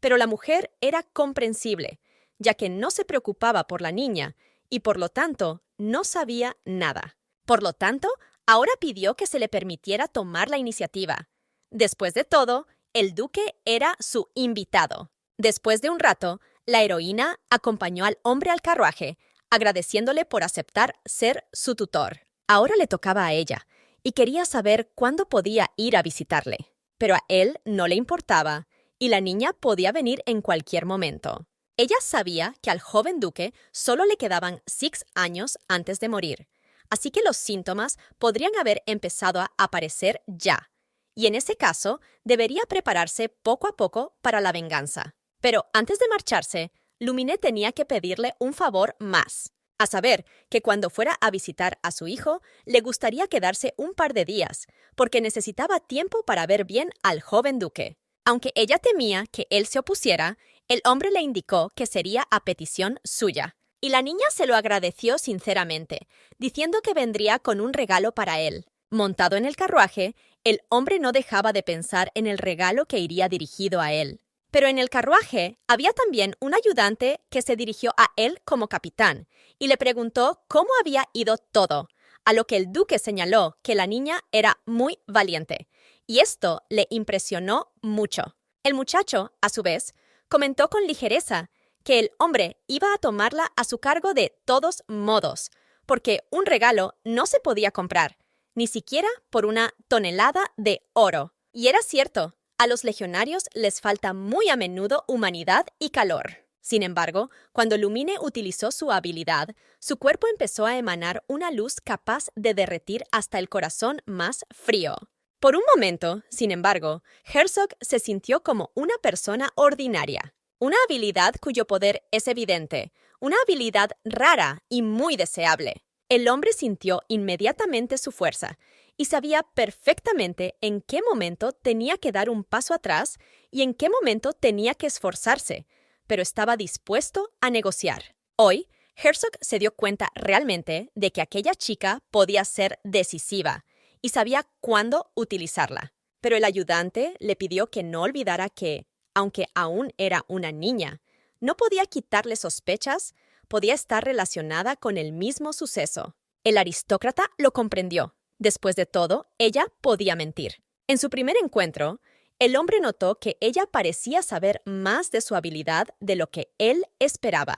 Pero la mujer era comprensible, ya que no se preocupaba por la niña y, por lo tanto, no sabía nada. Por lo tanto, ahora pidió que se le permitiera tomar la iniciativa. Después de todo, El duque era su invitado. Después de un rato, la heroína acompañó al hombre al carruaje, agradeciéndole por aceptar ser su tutor. Ahora le tocaba a ella, y quería saber cuándo podía ir a visitarle. Pero a él no le importaba, y la niña podía venir en cualquier momento. Ella sabía que al joven duque solo le quedaban 6 años antes de morir, así que los síntomas podrían haber empezado a aparecer ya, y en ese caso debería prepararse poco a poco para la venganza. Pero antes de marcharse, Luminé tenía que pedirle un favor más, a saber, que cuando fuera a visitar a su hijo, le gustaría quedarse un par de días, porque necesitaba tiempo para ver bien al joven duque. Aunque ella temía que él se opusiera, el hombre le indicó que sería a petición suya, y la niña se lo agradeció sinceramente, diciendo que vendría con un regalo para él. Montado en el carruaje, el hombre no dejaba de pensar en el regalo que iría dirigido a él. Pero en el carruaje había también un ayudante que se dirigió a él como capitán y le preguntó cómo había ido todo, a lo que el duque señaló que la niña era muy valiente, y esto le impresionó mucho. El muchacho, a su vez, comentó con ligereza que el hombre iba a tomarla a su cargo de todos modos, porque un regalo no se podía comprar, ni siquiera por una tonelada de oro. Y era cierto. A los legionarios les falta muy a menudo humanidad y calor. Sin embargo, cuando Lumine utilizó su habilidad, su cuerpo empezó a emanar una luz capaz de derretir hasta el corazón más frío. Por un momento, sin embargo, Herzog se sintió como una persona ordinaria. Una habilidad cuyo poder es evidente, una habilidad rara y muy deseable. El hombre sintió inmediatamente su fuerza y sabía perfectamente en qué momento tenía que dar un paso atrás y en qué momento tenía que esforzarse, pero estaba dispuesto a negociar. Hoy, Herzog se dio cuenta realmente de que aquella chica podía ser decisiva y sabía cuándo utilizarla. Pero el ayudante le pidió que no olvidara que, aunque aún era una niña, no podía quitarle sospechas, podía estar relacionada con el mismo suceso. El aristócrata lo comprendió. Después de todo, ella podía mentir. En su primer encuentro, el hombre notó que ella parecía saber más de su habilidad de lo que él esperaba.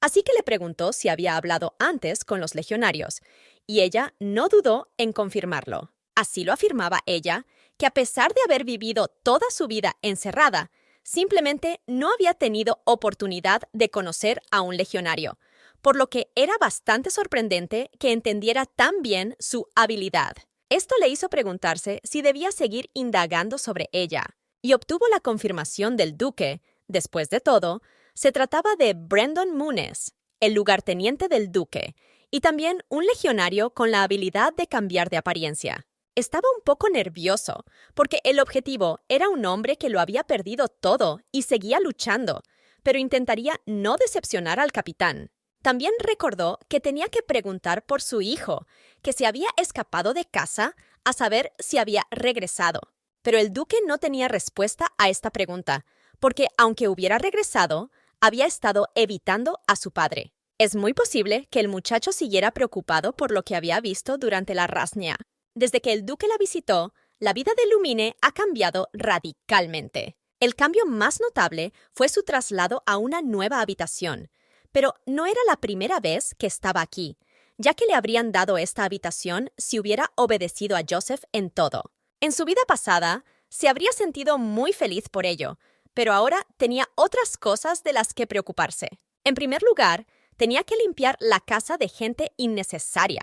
Así que le preguntó si había hablado antes con los legionarios, y ella no dudó en confirmarlo. Así lo afirmaba ella, que a pesar de haber vivido toda su vida encerrada, simplemente no había tenido oportunidad de conocer a un legionario, por lo que era bastante sorprendente que entendiera tan bien su habilidad. Esto le hizo preguntarse si debía seguir indagando sobre ella, y obtuvo la confirmación del duque. Después de todo, se trataba de Brandon Muniz, el lugarteniente del duque, y también un legionario con la habilidad de cambiar de apariencia. Estaba un poco nervioso, porque el objetivo era un hombre que lo había perdido todo y seguía luchando, pero intentaría no decepcionar al capitán. También recordó que tenía que preguntar por su hijo, que se había escapado de casa, a saber si había regresado. Pero el duque no tenía respuesta a esta pregunta, porque aunque hubiera regresado, había estado evitando a su padre. Es muy posible que el muchacho siguiera preocupado por lo que había visto durante la raznia. Desde que el duque la visitó, la vida de Lumine ha cambiado radicalmente. El cambio más notable fue su traslado a una nueva habitación. Pero no era la primera vez que estaba aquí, ya que le habrían dado esta habitación si hubiera obedecido a Joseph en todo. En su vida pasada, se habría sentido muy feliz por ello, pero ahora tenía otras cosas de las que preocuparse. En primer lugar, tenía que limpiar la casa de gente innecesaria.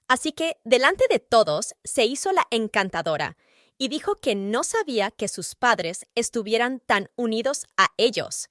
Así que, delante de todos, se hizo la encantadora y dijo que no sabía que sus padres estuvieran tan unidos a ellos,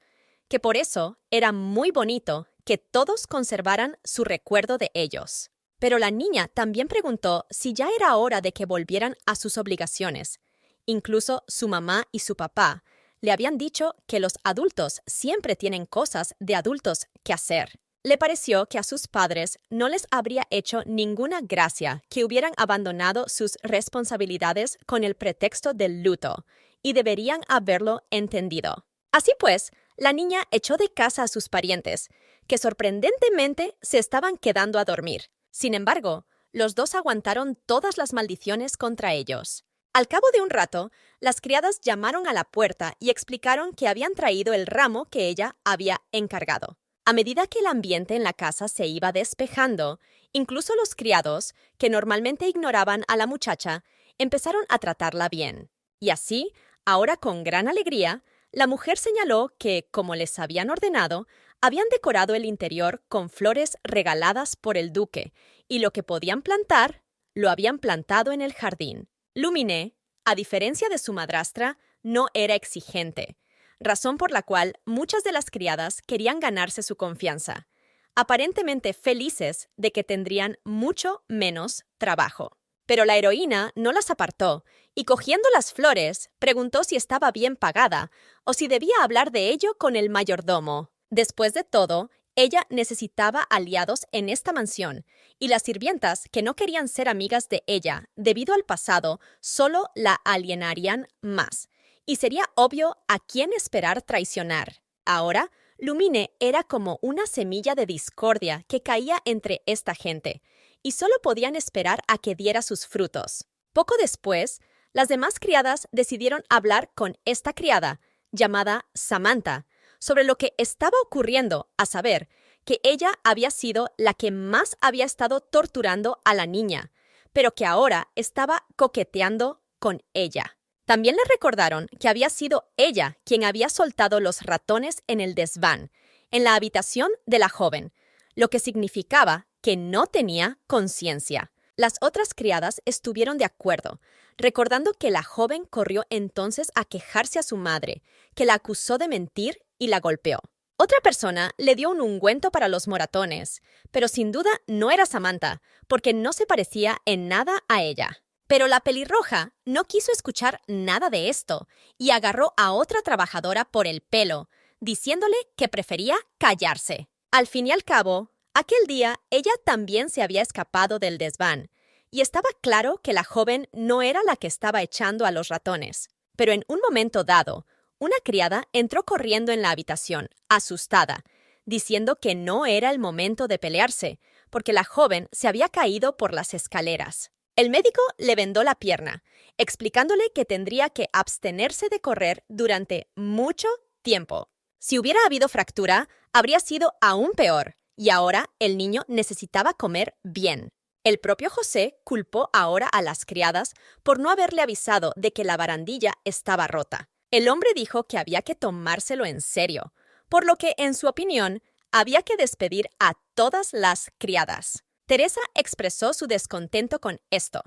que por eso era muy bonito que todos conservaran su recuerdo de ellos. Pero la niña también preguntó si ya era hora de que volvieran a sus obligaciones. Incluso su mamá y su papá le habían dicho que los adultos siempre tienen cosas de adultos que hacer. Le pareció que a sus padres no les habría hecho ninguna gracia que hubieran abandonado sus responsabilidades con el pretexto del luto, y deberían haberlo entendido. Así pues, la niña echó de casa a sus parientes, que sorprendentemente se estaban quedando a dormir. Sin embargo, los dos aguantaron todas las maldiciones contra ellos. Al cabo de un rato, las criadas llamaron a la puerta y explicaron que habían traído el ramo que ella había encargado. A medida que el ambiente en la casa se iba despejando, incluso los criados, que normalmente ignoraban a la muchacha, empezaron a tratarla bien. Y así, ahora con gran alegría, la mujer señaló que, como les habían ordenado, habían decorado el interior con flores regaladas por el duque, y lo que podían plantar, lo habían plantado en el jardín. Luminé, a diferencia de su madrastra, no era exigente, razón por la cual muchas de las criadas querían ganarse su confianza, aparentemente felices de que tendrían mucho menos trabajo. Pero la heroína no las apartó y, cogiendo las flores, preguntó si estaba bien pagada o si debía hablar de ello con el mayordomo. Después de todo, ella necesitaba aliados en esta mansión, y las sirvientas, que no querían ser amigas de ella debido al pasado, solo la alienarían más, y sería obvio a quién esperar traicionar. Ahora, Lumine era como una semilla de discordia que caía entre esta gente, y solo podían esperar a que diera sus frutos. Poco después, las demás criadas decidieron hablar con esta criada, llamada Samantha, sobre lo que estaba ocurriendo, a saber, que ella había sido la que más había estado torturando a la niña, pero que ahora estaba coqueteando con ella. También le recordaron que había sido ella quien había soltado los ratones en el desván, en la habitación de la joven, lo que significaba que no tenía conciencia. Las otras criadas estuvieron de acuerdo, recordando que la joven corrió entonces a quejarse a su madre, que la acusó de mentir y la golpeó. Otra persona le dio un ungüento para los moratones, pero sin duda no era Samantha, porque no se parecía en nada a ella. Pero la pelirroja no quiso escuchar nada de esto y agarró a otra trabajadora por el pelo, diciéndole que prefería callarse. Al fin y al cabo, aquel día ella también se había escapado del desván, y estaba claro que la joven no era la que estaba echando a los ratones. Pero en un momento dado, una criada entró corriendo en la habitación, asustada, diciendo que no era el momento de pelearse, porque la joven se había caído por las escaleras. El médico le vendó la pierna, explicándole que tendría que abstenerse de correr durante mucho tiempo. Si hubiera habido fractura, habría sido aún peor, y ahora el niño necesitaba comer bien. El propio José culpó ahora a las criadas por no haberle avisado de que la barandilla estaba rota. El hombre dijo que había que tomárselo en serio, por lo que, en su opinión, había que despedir a todas las criadas. Teresa expresó su descontento con esto,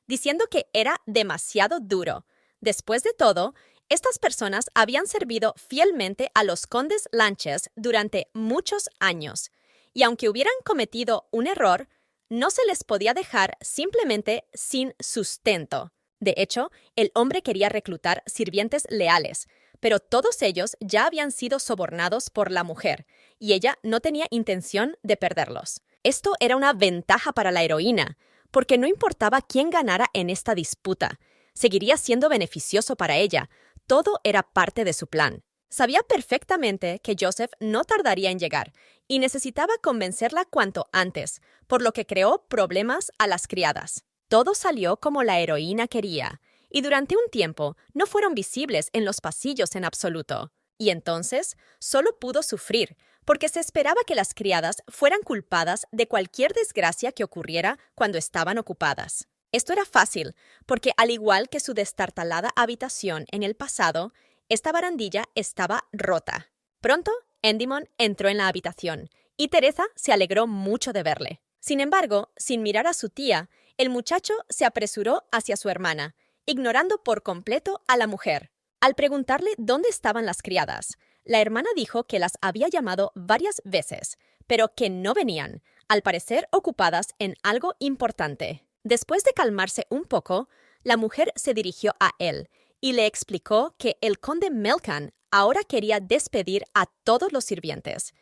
diciendo que era demasiado duro. Después de todo, estas personas habían servido fielmente a los condes Lanches durante muchos años, y aunque hubieran cometido un error, no se les podía dejar simplemente sin sustento. De hecho, el hombre quería reclutar sirvientes leales, pero todos ellos ya habían sido sobornados por la mujer, y ella no tenía intención de perderlos. Esto era una ventaja para la heroína, porque no importaba quién ganara en esta disputa, seguiría siendo beneficioso para ella. Todo era parte de su plan. Sabía perfectamente que Joseph no tardaría en llegar, y necesitaba convencerla cuanto antes, por lo que creó problemas a las criadas. Todo salió como la heroína quería, y durante un tiempo no fueron visibles en los pasillos en absoluto. Y entonces solo pudo sufrir, porque se esperaba que las criadas fueran culpadas de cualquier desgracia que ocurriera cuando estaban ocupadas. Esto era fácil, porque al igual que su destartalada habitación en el pasado, esta barandilla estaba rota. Pronto, Endymon entró en la habitación, y Teresa se alegró mucho de verle. Sin embargo, sin mirar a su tía, el muchacho se apresuró hacia su hermana, ignorando por completo a la mujer. Al preguntarle dónde estaban las criadas, la hermana dijo que las había llamado varias veces, pero que no venían, al parecer ocupadas en algo importante. Después de calmarse un poco, la mujer se dirigió a él y le explicó que el conde Melkan ahora quería despedir a todos los sirvientes,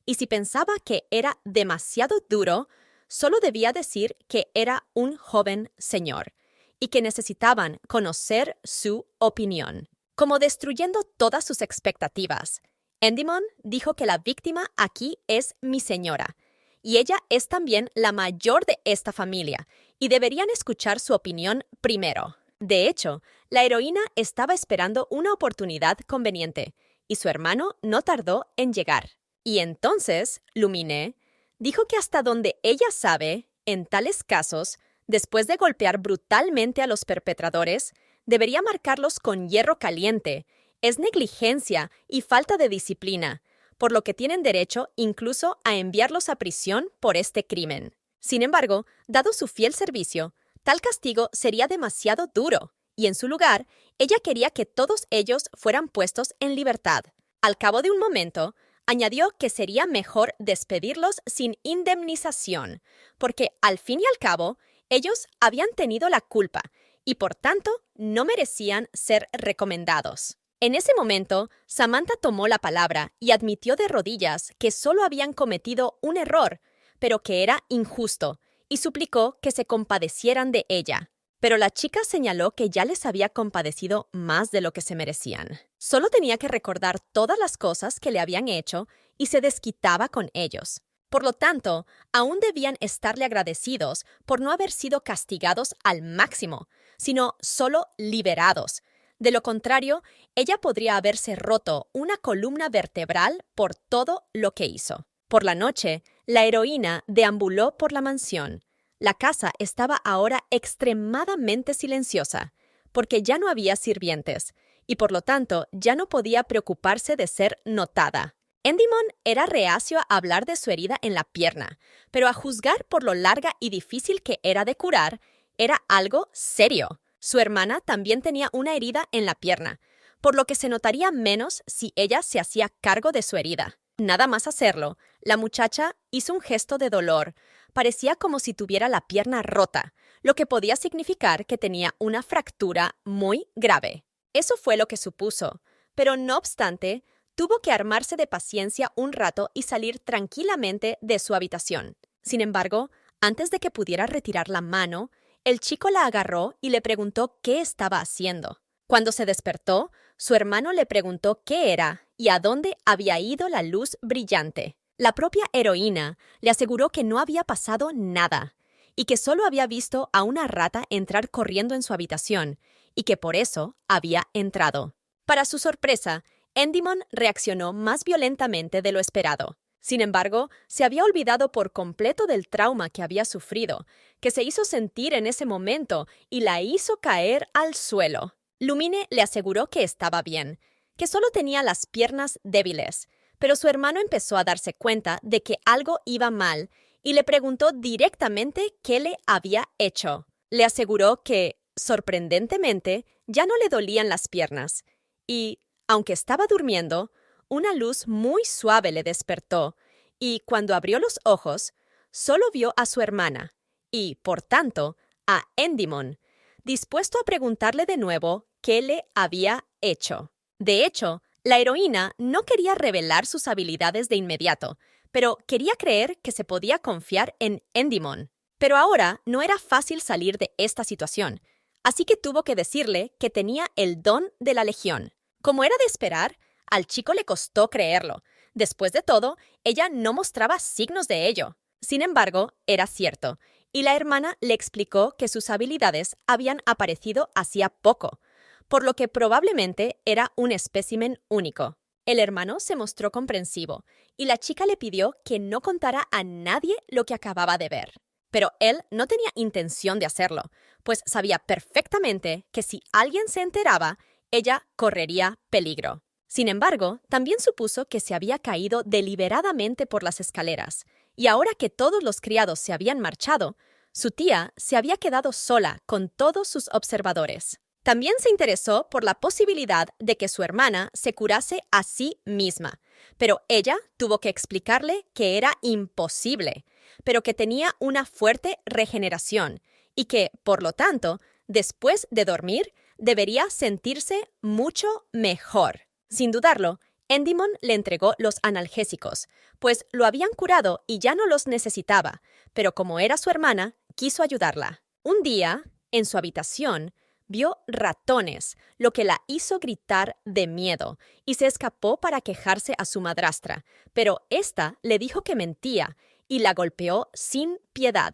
y si pensaba que era demasiado duro, solo debía decir que era un joven señor y que necesitaban conocer su opinión. Como destruyendo todas sus expectativas, Endymon dijo que la víctima aquí es mi señora, y ella es también la mayor de esta familia, y deberían escuchar su opinión primero. De hecho, la heroína estaba esperando una oportunidad conveniente, y su hermano no tardó en llegar. Y entonces, Lumine dijo que hasta donde ella sabe, en tales casos, después de golpear brutalmente a los perpetradores, debería marcarlos con hierro caliente. Es negligencia y falta de disciplina, por lo que tienen derecho incluso a enviarlos a prisión por este crimen. Sin embargo, dado su fiel servicio, tal castigo sería demasiado duro, y en su lugar, ella quería que todos ellos fueran puestos en libertad. Al cabo de un momento, añadió que sería mejor despedirlos sin indemnización, porque al fin y al cabo, ellos habían tenido la culpa y por tanto no merecían ser recomendados. En ese momento, Samantha tomó la palabra y admitió de rodillas que solo habían cometido un error, pero que era injusto, y suplicó que se compadecieran de ella. Pero la chica señaló que ya les había compadecido más de lo que se merecían. Solo tenía que recordar todas las cosas que le habían hecho y se desquitaba con ellos. Por lo tanto, aún debían estarle agradecidos por no haber sido castigados al máximo, sino solo liberados. De lo contrario, ella podría haberse roto una columna vertebral por todo lo que hizo. Por la noche, la heroína deambuló por la mansión. La casa estaba ahora extremadamente silenciosa, porque ya no había sirvientes, y por lo tanto ya no podía preocuparse de ser notada. Endimon era reacio a hablar de su herida en la pierna, pero a juzgar por lo larga y difícil que era de curar, era algo serio. Su hermana también tenía una herida en la pierna, por lo que se notaría menos si ella se hacía cargo de su herida. Nada más hacerlo, la muchacha hizo un gesto de dolor. Parecía como si tuviera la pierna rota, lo que podía significar que tenía una fractura muy grave. Eso fue lo que supuso, pero no obstante, tuvo que armarse de paciencia un rato y salir tranquilamente de su habitación. Sin embargo, antes de que pudiera retirar la mano, el chico la agarró y le preguntó qué estaba haciendo. Cuando se despertó, su hermano le preguntó qué era y a dónde había ido la luz brillante. La propia heroína le aseguró que no había pasado nada y que solo había visto a una rata entrar corriendo en su habitación y que por eso había entrado. Para su sorpresa, Endimon reaccionó más violentamente de lo esperado. Sin embargo, se había olvidado por completo del trauma que había sufrido, que se hizo sentir en ese momento y la hizo caer al suelo. Lumine le aseguró que estaba bien, que solo tenía las piernas débiles, pero su hermano empezó a darse cuenta de que algo iba mal y le preguntó directamente qué le había hecho. Le aseguró que, sorprendentemente, ya no le dolían las piernas y, aunque estaba durmiendo, una luz muy suave le despertó y, cuando abrió los ojos, solo vio a su hermana y, por tanto, a Endimon, dispuesto a preguntarle de nuevo qué le había hecho. De hecho, la heroína no quería revelar sus habilidades de inmediato, pero quería creer que se podía confiar en Endimon. Pero ahora no era fácil salir de esta situación, así que tuvo que decirle que tenía el don de la legión. Como era de esperar, al chico le costó creerlo. Después de todo, ella no mostraba signos de ello. Sin embargo, era cierto, y la hermana le explicó que sus habilidades habían aparecido hacía poco, por lo que probablemente era un espécimen único. El hermano se mostró comprensivo, y la chica le pidió que no contara a nadie lo que acababa de ver. Pero él no tenía intención de hacerlo, pues sabía perfectamente que si alguien se enteraba, ella correría peligro. Sin embargo, también supuso que se había caído deliberadamente por las escaleras, y ahora que todos los criados se habían marchado, su tía se había quedado sola con todos sus observadores. También se interesó por la posibilidad de que su hermana se curase a sí misma, pero ella tuvo que explicarle que era imposible, pero que tenía una fuerte regeneración y que, por lo tanto, después de dormir, debería sentirse mucho mejor. Sin dudarlo, Endimon le entregó los analgésicos, pues lo habían curado y ya no los necesitaba, pero como era su hermana, quiso ayudarla. Un día, en su habitación, vio ratones, lo que la hizo gritar de miedo, y se escapó para quejarse a su madrastra, pero ésta le dijo que mentía y la golpeó sin piedad.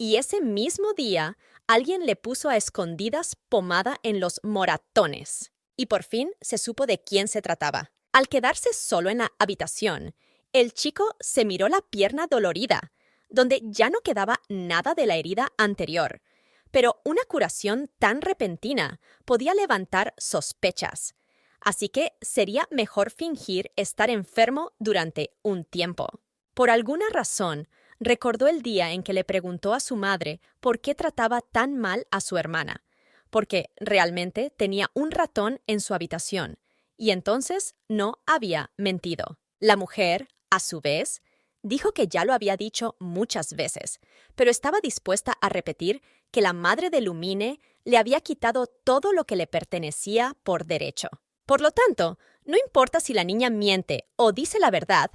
Y ese mismo día, alguien le puso a escondidas pomada en los moratones. Y por fin se supo de quién se trataba. Al quedarse solo en la habitación, el chico se miró la pierna dolorida, donde ya no quedaba nada de la herida anterior. Pero una curación tan repentina podía levantar sospechas. Así que sería mejor fingir estar enfermo durante un tiempo. Por alguna razón, recordó el día en que le preguntó a su madre por qué trataba tan mal a su hermana, porque realmente tenía un ratón en su habitación, y entonces no había mentido. La mujer, a su vez, dijo que ya lo había dicho muchas veces, pero estaba dispuesta a repetir que la madre de Lumine le había quitado todo lo que le pertenecía por derecho. Por lo tanto, no importa si la niña miente o dice la verdad,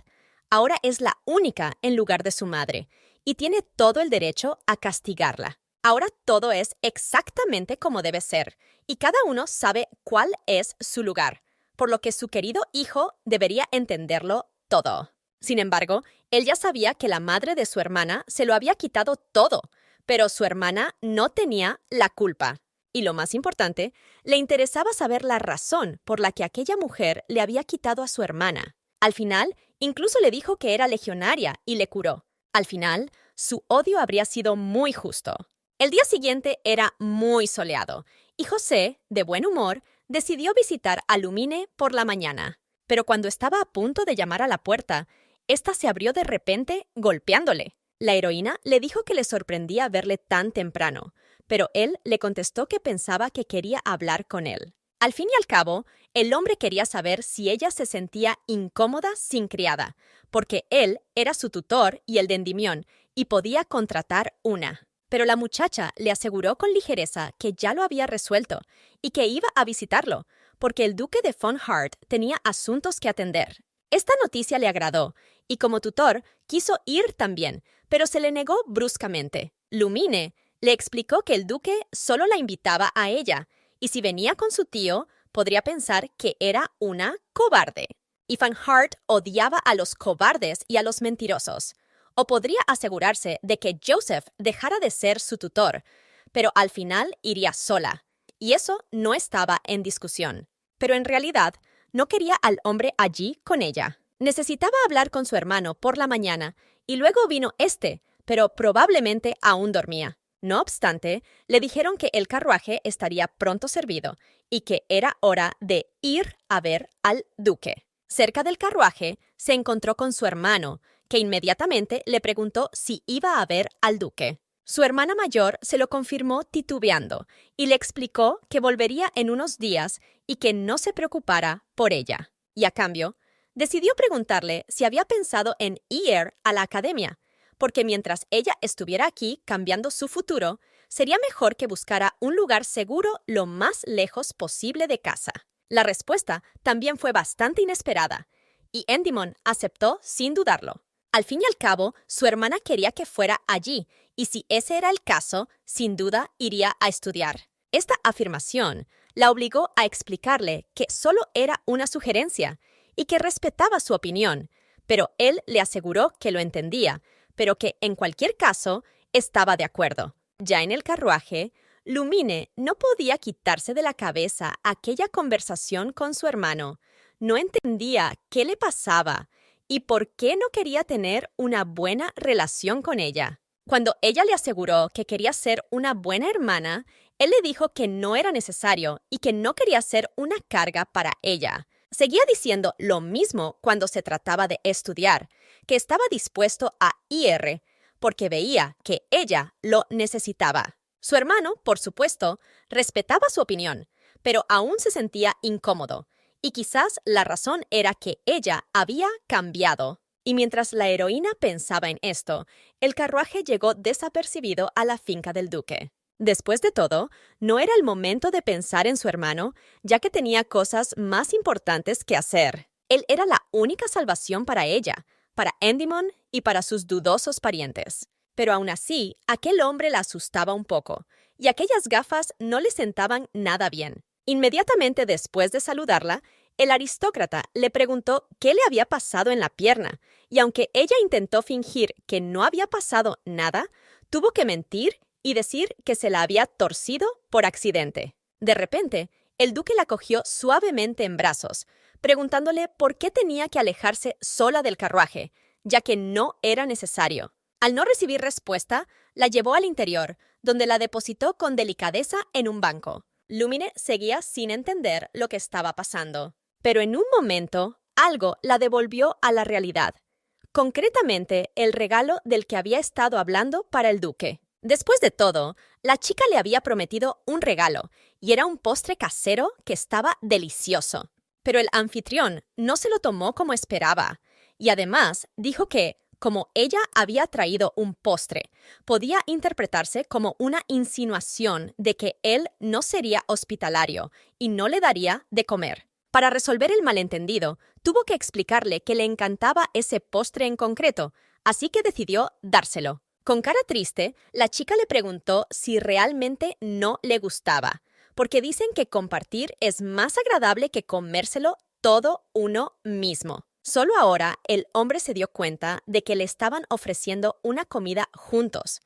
ahora es la única en lugar de su madre y tiene todo el derecho a castigarla. Ahora todo es exactamente como debe ser y cada uno sabe cuál es su lugar, por lo que su querido hijo debería entenderlo todo. Sin embargo, él ya sabía que la madre de su hermana se lo había quitado todo, pero su hermana no tenía la culpa. Y lo más importante, le interesaba saber la razón por la que aquella mujer le había quitado a su hermana. Al final, incluso le dijo que era legionaria y le curó. Al final, su odio habría sido muy justo. El día siguiente era muy soleado, y José, de buen humor, decidió visitar a Lumine por la mañana. Pero cuando estaba a punto de llamar a la puerta, ésta se abrió de repente, golpeándole. La heroína le dijo que le sorprendía verle tan temprano, pero él le contestó que pensaba que quería hablar con él. Al fin y al cabo, el hombre quería saber si ella se sentía incómoda sin criada, porque él era su tutor y el de Endymion, y podía contratar una. Pero la muchacha le aseguró con ligereza que ya lo había resuelto y que iba a visitarlo, porque el duque de Von Hart tenía asuntos que atender. Esta noticia le agradó, y como tutor quiso ir también, pero se le negó bruscamente. Lumine le explicó que el duque solo la invitaba a ella, y si venía con su tío, podría pensar que era una cobarde. Y Von Hart odiaba a los cobardes y a los mentirosos. O podría asegurarse de que Joseph dejara de ser su tutor, pero al final iría sola. Y eso no estaba en discusión. Pero en realidad, no quería al hombre allí con ella. Necesitaba hablar con su hermano por la mañana, y luego vino pero probablemente aún dormía. No obstante, le dijeron que el carruaje estaría pronto servido y que era hora de ir a ver al duque. Cerca del carruaje se encontró con su hermano, que inmediatamente le preguntó si iba a ver al duque. Su hermana mayor se lo confirmó titubeando y le explicó que volvería en unos días y que no se preocupara por ella. Y a cambio, decidió preguntarle si había pensado en ir a la academia, porque mientras ella estuviera aquí cambiando su futuro, sería mejor que buscara un lugar seguro lo más lejos posible de casa. La respuesta también fue bastante inesperada, y Endymion aceptó sin dudarlo. Al fin y al cabo, su hermana quería que fuera allí, y si ese era el caso, sin duda iría a estudiar. Esta afirmación la obligó a explicarle que solo era una sugerencia y que respetaba su opinión, pero él le aseguró que lo entendía, pero que en cualquier caso estaba de acuerdo. Ya en el carruaje, Lumine no podía quitarse de la cabeza aquella conversación con su hermano. No entendía qué le pasaba y por qué no quería tener una buena relación con ella. Cuando ella le aseguró que quería ser una buena hermana, él le dijo que no era necesario y que no quería ser una carga para ella. Seguía diciendo lo mismo cuando se trataba de estudiar, que estaba dispuesto a ir porque veía que ella lo necesitaba. Su hermano, por supuesto, respetaba su opinión, pero aún se sentía incómodo, y quizás la razón era que ella había cambiado. Y mientras la heroína pensaba en esto, el carruaje llegó desapercibido a la finca del duque. Después de todo, no era el momento de pensar en su hermano, ya que tenía cosas más importantes que hacer. Él era la única salvación para ella, para Endymion y para sus dudosos parientes. Pero aún así, aquel hombre la asustaba un poco, y aquellas gafas no le sentaban nada bien. Inmediatamente después de saludarla, el aristócrata le preguntó qué le había pasado en la pierna, y aunque ella intentó fingir que no había pasado nada, Tuvo que mentir y decir que se la había torcido por accidente. De repente, el duque la cogió suavemente en brazos, preguntándole por qué tenía que alejarse sola del carruaje, ya que no era necesario. Al no recibir respuesta, la llevó al interior, donde la depositó con delicadeza en un banco. Lumine seguía sin entender lo que estaba pasando. Pero en un momento, algo la devolvió a la realidad. Concretamente, el regalo del que había estado hablando para el duque. Después de todo, la chica le había prometido un regalo, y era un postre casero que estaba delicioso. Pero el anfitrión no se lo tomó como esperaba, y además dijo que, como ella había traído un postre, podía interpretarse como una insinuación de que él no sería hospitalario y no le daría de comer. Para resolver el malentendido, tuvo que explicarle que le encantaba ese postre en concreto, así que decidió dárselo. Con cara triste, la chica le preguntó si realmente no le gustaba, porque dicen que compartir es más agradable que comérselo todo uno mismo. Solo ahora el hombre se dio cuenta de que le estaban ofreciendo una comida juntos,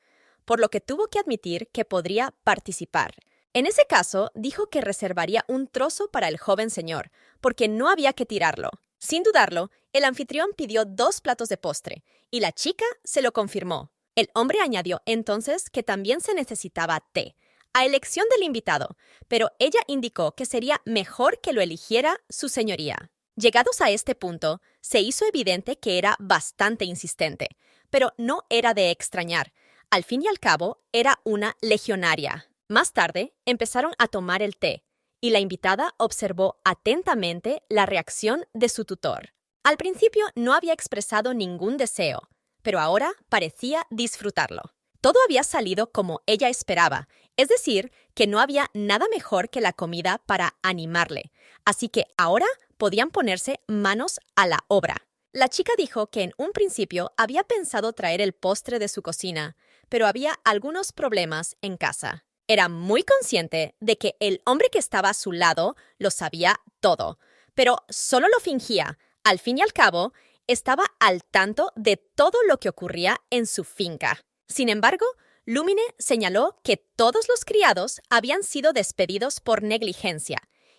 por lo que tuvo que admitir que podría participar. En ese caso, dijo que reservaría un trozo para el joven señor, porque no había que tirarlo. Sin dudarlo, el anfitrión pidió 2 platos de postre, y la chica se lo confirmó. El hombre añadió entonces que también se necesitaba té, a elección del invitado, pero ella indicó que sería mejor que lo eligiera su señoría. Llegados a este punto, se hizo evidente que era bastante insistente, pero no era de extrañar. Al fin y al cabo, era una legionaria. Más tarde, empezaron a tomar el té, y la invitada observó atentamente la reacción de su tutor. Al principio no había expresado ningún deseo, pero ahora parecía disfrutarlo. Todo había salido como ella esperaba, es decir, que no había nada mejor que la comida para animarle, así que ahora podían ponerse manos a la obra. La chica dijo que en un principio había pensado traer el postre de su cocina, pero había algunos problemas en casa. Era muy consciente de que el hombre que estaba a su lado lo sabía todo, pero solo lo fingía. Al fin y al cabo, estaba al tanto de todo lo que ocurría en su finca. Sin embargo, Lumine señaló que todos los criados habían sido despedidos por negligencia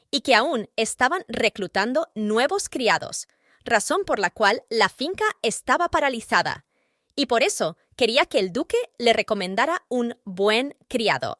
y que aún estaban reclutando nuevos criados, razón por la cual la finca estaba paralizada, y por eso quería que el duque le recomendara un buen criado.